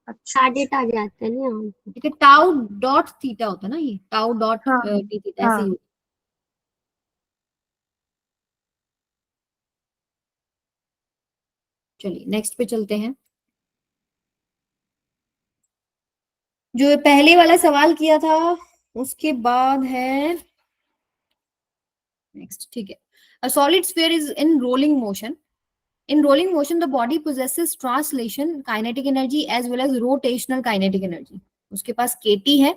[SPEAKER 4] अच्छा
[SPEAKER 3] टारगेट आ जाता है ना यहाँ पे।
[SPEAKER 1] ठीक है, टाउ डॉट थीटा होता है ना, ये टाउ डॉट
[SPEAKER 4] हाँ
[SPEAKER 1] टी थीटा ऐसे ही
[SPEAKER 4] हाँ
[SPEAKER 1] होता है। चलिए नेक्स्ट पे चलते हैं। जो पहले वाला सवाल किया था उसके बाद है नेक्स्ट। ठीक है, a solid sphere is in rolling motion. In rolling motion, the body possesses translation kinetic energy as well as rotational kinetic energy. उसके पास kT है,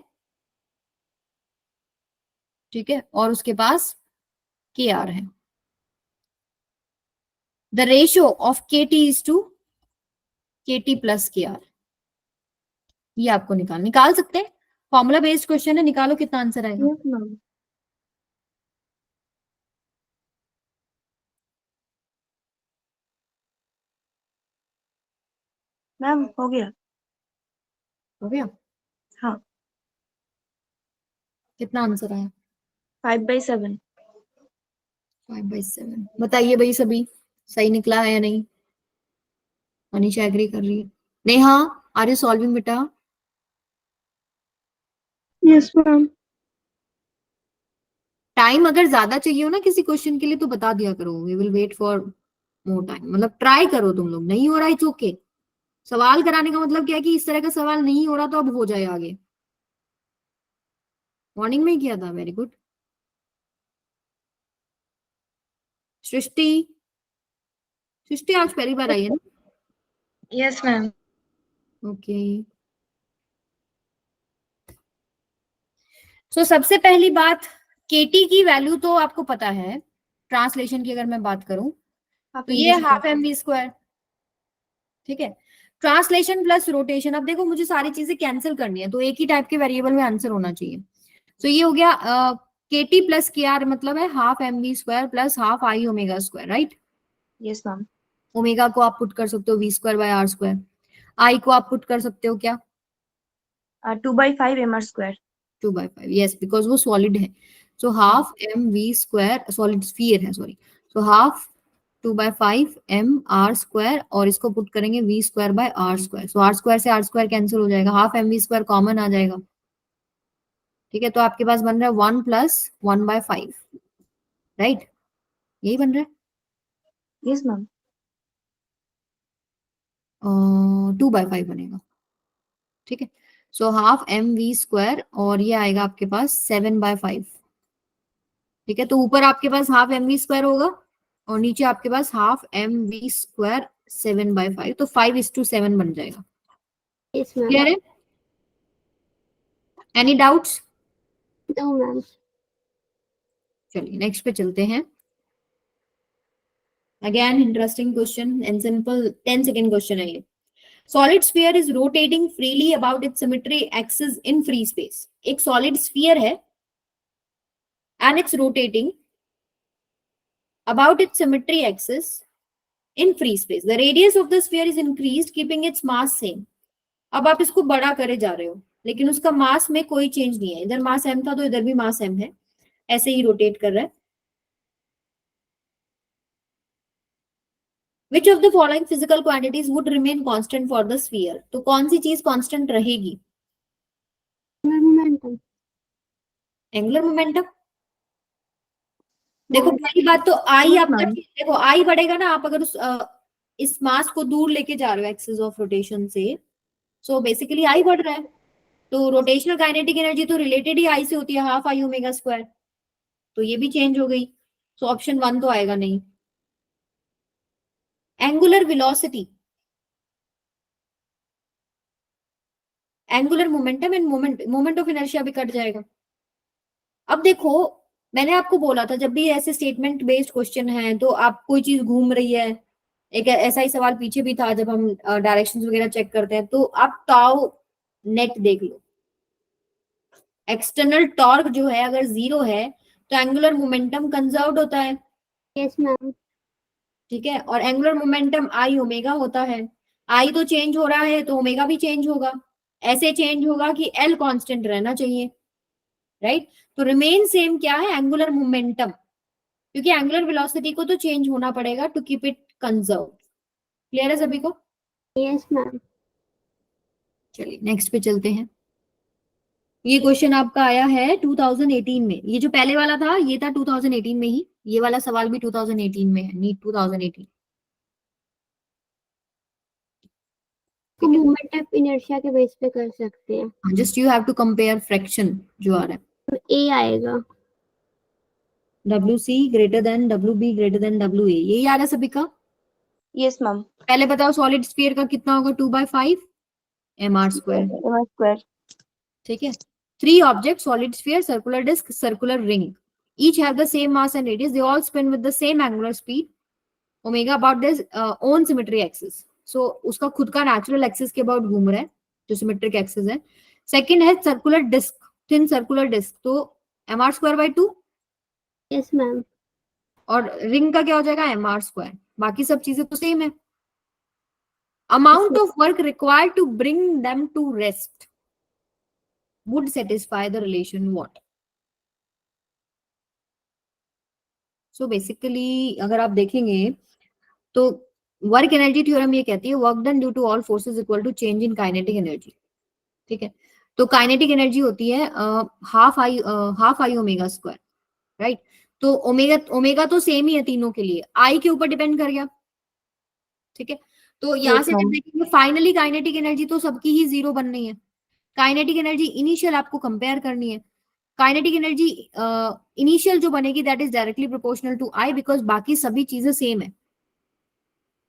[SPEAKER 1] ठीक है, और उसके पास kr है। The ratio of kT is to kT plus kr. ये आपको निकाल सकते हैं, फॉर्मूला बेस्ड क्वेश्चन है, निकालो कितना आंसर आएगा।
[SPEAKER 4] Yes ma'am. मैम हो गया।
[SPEAKER 1] हो गया,
[SPEAKER 4] हाँ
[SPEAKER 1] कितना आंसर आया,
[SPEAKER 4] 5/7।
[SPEAKER 1] 5/7। बताइए भाई सभी, सही निकला है या नहीं? मनीषा एग्री कर रही है। नेहा, आर यू सॉल्विंग बेटा?
[SPEAKER 5] Yes ma'am.
[SPEAKER 1] टाइम अगर ज्यादा चाहिए हो ना किसी क्वेश्चन के लिए तो बता दिया करो, we will wait for more time. मतलब ट्राई करो तुम लोग, नहीं हो रहा है इट्स ओके। सवाल कराने का मतलब क्या है कि इस तरह का सवाल नहीं हो रहा तो अब हो जाए आगे। मॉर्निंग में ही किया था, वेरी गुड। सृष्टि, सृष्टि आज पहली बार आई है ना?
[SPEAKER 4] Yes ma'am.
[SPEAKER 1] ओके। सो सबसे पहली बात, केटी की वैल्यू तो आपको पता है। ट्रांसलेशन की अगर मैं बात करूं
[SPEAKER 4] हाफ
[SPEAKER 1] तो
[SPEAKER 4] एम
[SPEAKER 1] ये
[SPEAKER 4] V
[SPEAKER 1] half
[SPEAKER 4] square.
[SPEAKER 1] M V square, ठीक है। ट्रांसलेशन प्लस रोटेशन, अब देखो मुझे सारी चीजें कैंसिल करनी है तो एक ही टाइप के वेरिएबल में आंसर होना चाहिए। तो ये हो गया केटी प्लस के आर, मतलब है half M V square plus half I omega square, right.
[SPEAKER 4] Yes ma'am.
[SPEAKER 1] Omega को आप पुट कर सकते हो V square by R square, I को आप पुट कर सकते हो क्या?
[SPEAKER 4] 2/5 mr स्क्वायर।
[SPEAKER 1] 2/5, यस, बिकॉज वो सॉलिड है। So half M V square, solid sphere है sorry. So half 2/5 M R square, और इसको पुट करेंगे V square by R square. So are square से आर स्क्वायर कैंसिल हो जाएगा, half M V square common आ जाएगा, ठीक है। तो आपके पास बन रहा है 1 + 1/5, राइट, यही बन रहा है।
[SPEAKER 4] Yes ma'am.
[SPEAKER 1] 2/5 बनेगा, ठीक है। So half M V square, और ये आएगा आपके पास 7/5, ठीक है। तो ऊपर आपके पास हाफ एम वी स्क्वायर होगा और नीचे आपके पास हाफ एम वी स्क्वायर 7/5, तो 5:7 बन जाएगा।
[SPEAKER 3] Yes ma'am.
[SPEAKER 1] क्लियर है? Any doubts?
[SPEAKER 3] No ma'am.
[SPEAKER 1] चलिए नेक्स्ट पे चलते हैं। Again interesting question and simple, 10 second question है ये। Solid sphere is rotating freely about its symmetry axis in free space. एक सॉलिड स्फीयर है and it's rotating about its symmetry axis in free space. The radius of the sphere is increased, keeping its mass same. अब आप इसको बड़ा करे जा रहे हो लेकिन उसका मास में कोई चेंज नहीं है, इधर मास m था तो इधर भी मास m है, ऐसे ही रोटेट कर रहा है। Which of the following physical quantities would remain constant for the sphere? तो कौन सी चीज कांस्टेंट रहेगी?
[SPEAKER 3] मोमेंटम।
[SPEAKER 1] Angular momentum. देखो पहली बात तो आई
[SPEAKER 4] Yes,
[SPEAKER 1] आपका,
[SPEAKER 4] ma'am.
[SPEAKER 1] देखो आई बढ़ेगा ना, आप अगर इस मास को दूर लेके जा रहे हो एक्सिस ऑफ रोटेशन से, सो बेसिकली आई बढ़ रहा है। तो रोटेशनल काइनेटिक एनर्जी तो रिलेटेड ही आई से होती है, हाफ आई ओमेगा स्क्वायर, तो ये भी चेंज हो गई। सो ऑप्शन 1 तो आएगा नहीं। Angular velocity, angular momentum end moment of inertia भी कट जाएगा। अब देखो मैंने आपको बोला था जब भी ऐसे स्टेटमेंट बेस्ड क्वेश्चन है तो आप कोई चीज घूम रही है, एक ऐसा ही सवाल पीछे भी था जब हम डायरेक्शंस वगैरह चेक करते हैं, तो आप टाउ नेट देख लो। एक्सटर्नल टॉर्क जो है अगर 0 है तो एंगुलर मोमेंटम कंजर्व्ड होता है,
[SPEAKER 3] यस मैम।
[SPEAKER 1] ठीक है। और एंगुलर मोमेंटम आई ओमेगा होता है, आई तो चेंज हो रहा है तो ओमेगा भी चेंज होगा, ऐसे चेंज होगा कि एल कांस्टेंट रहना चाहिए, राइट। तो रिमेन सेम क्या है? एंगुलर मोमेंटम, क्योंकि एंगुलर वेलोसिटी को तो चेंज होना पड़ेगा to keep it conserve. Clear है सभी को?
[SPEAKER 3] Yes ma'am.
[SPEAKER 1] चलिए नेक्स्ट पे चलते हैं। ये क्वेश्चन आपका आया है 2018 में, ये जो पहले वाला था ये था 2018 में ही, ये वाला सवाल भी 2018 में है, नीट 2018,
[SPEAKER 3] को
[SPEAKER 1] ठीक है।
[SPEAKER 3] मोमेंट ऑफ इनर्शिया के बेस पे कर सकते हैं।
[SPEAKER 1] Just you have to compare fraction जो आ रहा है,
[SPEAKER 3] तो ए आएगा।
[SPEAKER 1] WC greater than WB greater than WA, यही आ रहा है सभी का।
[SPEAKER 5] Yes ma'am.
[SPEAKER 1] पहले बताओ सॉलिड स्फीयर का कितना होगा? 2/5 mr स्क्वायर,
[SPEAKER 5] mr स्क्वायर।
[SPEAKER 1] ठीक है। 3 objects, solid sphere, circular disc, circular ring, each have the same mass and radius, they all spin with the same angular speed omega about their own symmetry axis. So उसका खुद का नेचुरल एक्सिस के अबाउट घूम रहा है जो सिमेट्रिक एक्सिस है। सेकंड है circular disc, thin circular disc, तो mr²/2,
[SPEAKER 3] यस मैम।
[SPEAKER 1] और रिंग का क्या हो जाएगा? mr²। बाकी सब चीजें तो सेम है। Amount of work required to bring them to rest would satisfy the relation what? So basically अगर आप देखेंगे तो वर्क एनर्जी थ्योरम ये कहती है work done due to all forces equal to change in kinetic energy, ठीक है। तो काइनेटिक एनर्जी होती है half I omega square, right. तो ओमेगा ओमेगा तो सेम ही है तीनों के लिए, आई के ऊपर डिपेंड कर गया, ठीक है। तो यहाँ
[SPEAKER 5] Yes,
[SPEAKER 1] से जब
[SPEAKER 5] ma'am.
[SPEAKER 1] देखेंगे फाइनली काइनेटिक एनर्जी तो सबकी ही जीरो बननी है। काइनेटिक एनर्जी इनिशियल आपको कंपेयर करनी है। काइनेटिक एनर्जी इनिशियल जो बनेगी that is directly proportional to I, because बाकी सभी चीजें सेम है,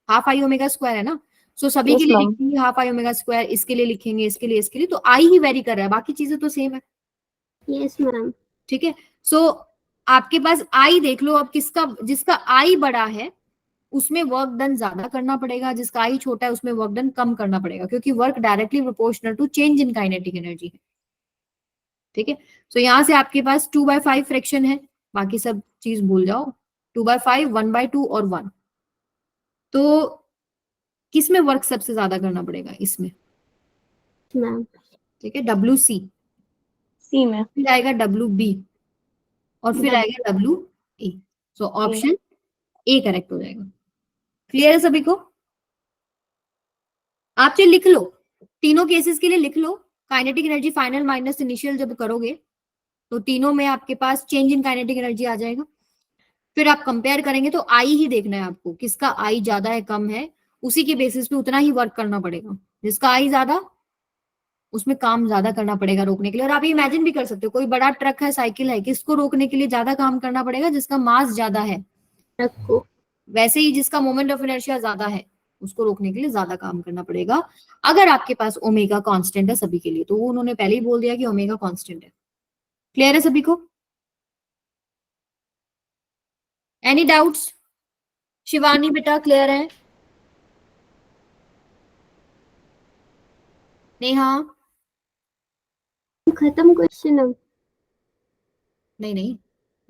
[SPEAKER 1] हाफ आई ओमेगा स्क्वायर है ना। सो सभी
[SPEAKER 5] Yes,
[SPEAKER 1] के लिए
[SPEAKER 5] ma'am.
[SPEAKER 1] लिखेंगे हाफ आई ओमेगा स्क्वायर, इसके लिए लिखेंगे, इसके लिए, तो आई ही वेरी कर रहा है, बाकी चीजें तो सेम है,
[SPEAKER 3] यस मैम।
[SPEAKER 1] ठीक है। सो आपके पास आई देख लो अब, किसका, जिसका आई बड़ा है उसमें वर्क डन ज्यादा करना पड़ेगा, जिसका आई छोटा है उसमें वर्क डन कम करना पड़ेगा, क्योंकि work directly proportional to change in kinetic energy है, ठीक है। सो यहां से आपके पास 2/5 फ्रैक्शन है, बाकी सब चीज भूल जाओ, 2/5, 1/2 और 1। तो किसमें वर्क सबसे ज्यादा करना पड़ेगा, इसमें,
[SPEAKER 3] मैम
[SPEAKER 1] ठीक है, WC,
[SPEAKER 5] C में.
[SPEAKER 1] फिर आएगा WB और फिर
[SPEAKER 3] W-
[SPEAKER 1] आएगा WA। So option A correct हो जाएगा। क्लियर है सभी को? आप जो लिख लो, तीनों केसेस के लिए लिख लो, kinetic energy final minus initial जब करोगे तो तीनों में आपके पास चेंज इन काइनेटिक एनर्जी आ जाएगा। फिर आप कंपेयर करेंगे तो आई ही देखना है आपको, किसका आई ज्यादा है कम है, उसी के बेसिस पे उतना ही वर्क करना पड़ेगा। जिसका आई ज्यादा उसमें काम ज्यादा करना पड़ेगा रोकने के लिए। और आप इमेजिन भी कर सकते हो, कोई बड़ा ट्रक है, साइकिल है, किसको रोकने के लिए ज्यादा काम करना पड़ेगा, जिसका मास ज्यादा है।
[SPEAKER 3] ट्रक को।
[SPEAKER 1] वैसे ही जिसका मोमेंट ऑफ इनर्शिया ज्यादा है उसको रोकने के लिए ज्यादा काम करना पड़ेगा, अगर आपके पास ओमेगा कांस्टेंट है सभी के लिए। तो वो उन्होंने पहले ही बोल दिया कि ओमेगा कांस्टेंट है। क्लियर है सभी को? Any doubts? शिवानी बेटा क्लियर है? नेहा?
[SPEAKER 3] खत्म क्वेश्चन अब?
[SPEAKER 1] नहीं नहीं,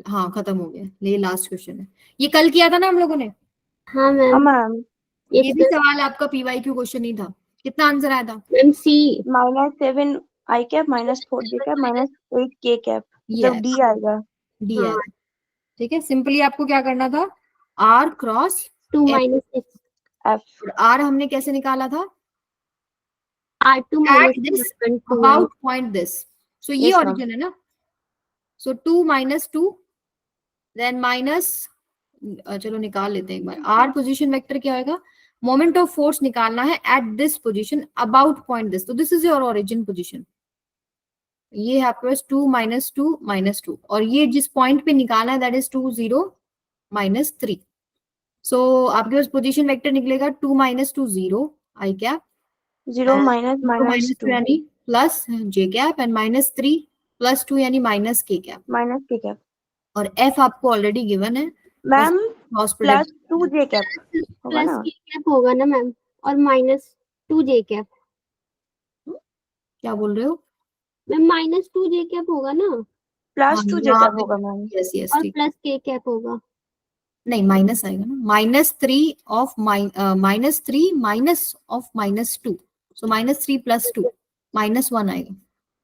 [SPEAKER 1] हाँ खत्म हो गया, ये लास्ट क्वेश्चन है। ये कल किया था ना हम लोगों ने,
[SPEAKER 3] हाँ
[SPEAKER 5] हाँ
[SPEAKER 3] मैम।
[SPEAKER 5] मैम.
[SPEAKER 1] ये भी सवाल आपका PYQ क्वेश्चन ही था। कितना आंसर आया था?
[SPEAKER 3] Ma'am C.
[SPEAKER 5] -7 I cap, -4 J cap, -8 K cap.
[SPEAKER 1] ये
[SPEAKER 5] मतलब D आएगा.
[SPEAKER 1] डी
[SPEAKER 3] हाँ।
[SPEAKER 1] आएगा, ठीक है। सिंपली आपको क्या करना था, R cross
[SPEAKER 3] 2
[SPEAKER 1] F,
[SPEAKER 3] minus 6
[SPEAKER 5] F.
[SPEAKER 1] और R हमने कैसे निकाला था,
[SPEAKER 3] R2
[SPEAKER 1] at
[SPEAKER 3] minus
[SPEAKER 1] this
[SPEAKER 3] 1.2
[SPEAKER 1] about point this। सो ये
[SPEAKER 5] Yes, ma'am.
[SPEAKER 1] ओरिजिन है ना। सो 2 - 2 देन माइनस, चलो निकाल लेते हैं एक बार। R पोजीशन वेक्टर क्या होगा, मोमेंट ऑफ फोर्स निकालना है at this position about point this. तो this is your origin position. ये है आपके पास 2 - 2 - 2, और ये जिस पॉइंट पे निकालना है दैट इज 2 0 -3। सो आपके पास पोजीशन वेक्टर निकलेगा 2 - 2 0 आई कैप,
[SPEAKER 5] 0 minus
[SPEAKER 1] -2
[SPEAKER 5] -2
[SPEAKER 1] यानी प्लस J कैप, एंड -3 + 2 यानी -K cap.
[SPEAKER 5] minus K cap.
[SPEAKER 1] और F आपको ऑलरेडी गिवन है,
[SPEAKER 5] ma'am
[SPEAKER 1] cross product
[SPEAKER 5] +2 J cap होगा
[SPEAKER 3] प्लस
[SPEAKER 5] ना.
[SPEAKER 3] K कैप होगा ना मैम, और -2 J कैप।
[SPEAKER 1] क्या बोल रहे हो?
[SPEAKER 3] मैम -2 J कैप होगा ना,
[SPEAKER 5] +2 J cap होगा मैम.
[SPEAKER 1] यस यस
[SPEAKER 3] और
[SPEAKER 1] ठीक।
[SPEAKER 3] प्लस K कैप होगा।
[SPEAKER 1] नहीं माइनस आएगा ना, -3 ऑफ -3 माइनस ऑफ -2, सो -3 + 2 -1 आएगा,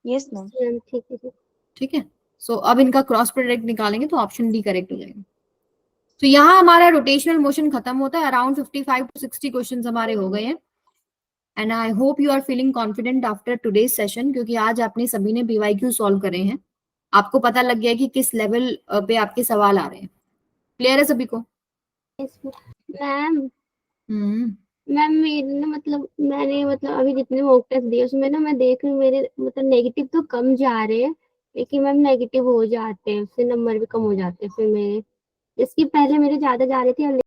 [SPEAKER 5] Yes मैम.
[SPEAKER 3] मैम ठीक है।
[SPEAKER 1] ठीक है। सो अब इनका क्रॉस प्रोडक्ट निकालेंगे तो ऑप्शन डी करेक्ट हो जाएगा। तो यहाँ हमारा रोटेशनल मोशन खत्म होता है। अराउंड 55 to 60 क्वेश्चंस हमारे हो गए हैं, and I hope you are feeling confident after today's session, क्योंकि आज आपने सभी ने PYQ सॉल्व करे हैं। आपको पता लग गया कि किस लेवल पे आपके सवाल आ रहे हैं। क्लियर है सभी को?
[SPEAKER 3] मैम
[SPEAKER 1] हम्म,
[SPEAKER 3] मैम मेरे ना मतलब मैंने मतलब अभी जितने मॉक टेस्ट दिए उसमें ना मैं देख रही हूँ मेरे मतलब नेगेटिव तो कम जा रहे हैं, लेकिन मैम नेगेटिव हो जाते हैं, उससे नंबर भी कम हो जाते हैं फिर मेरे, इसकी पहले मेरे ज्यादा जा रहे थे।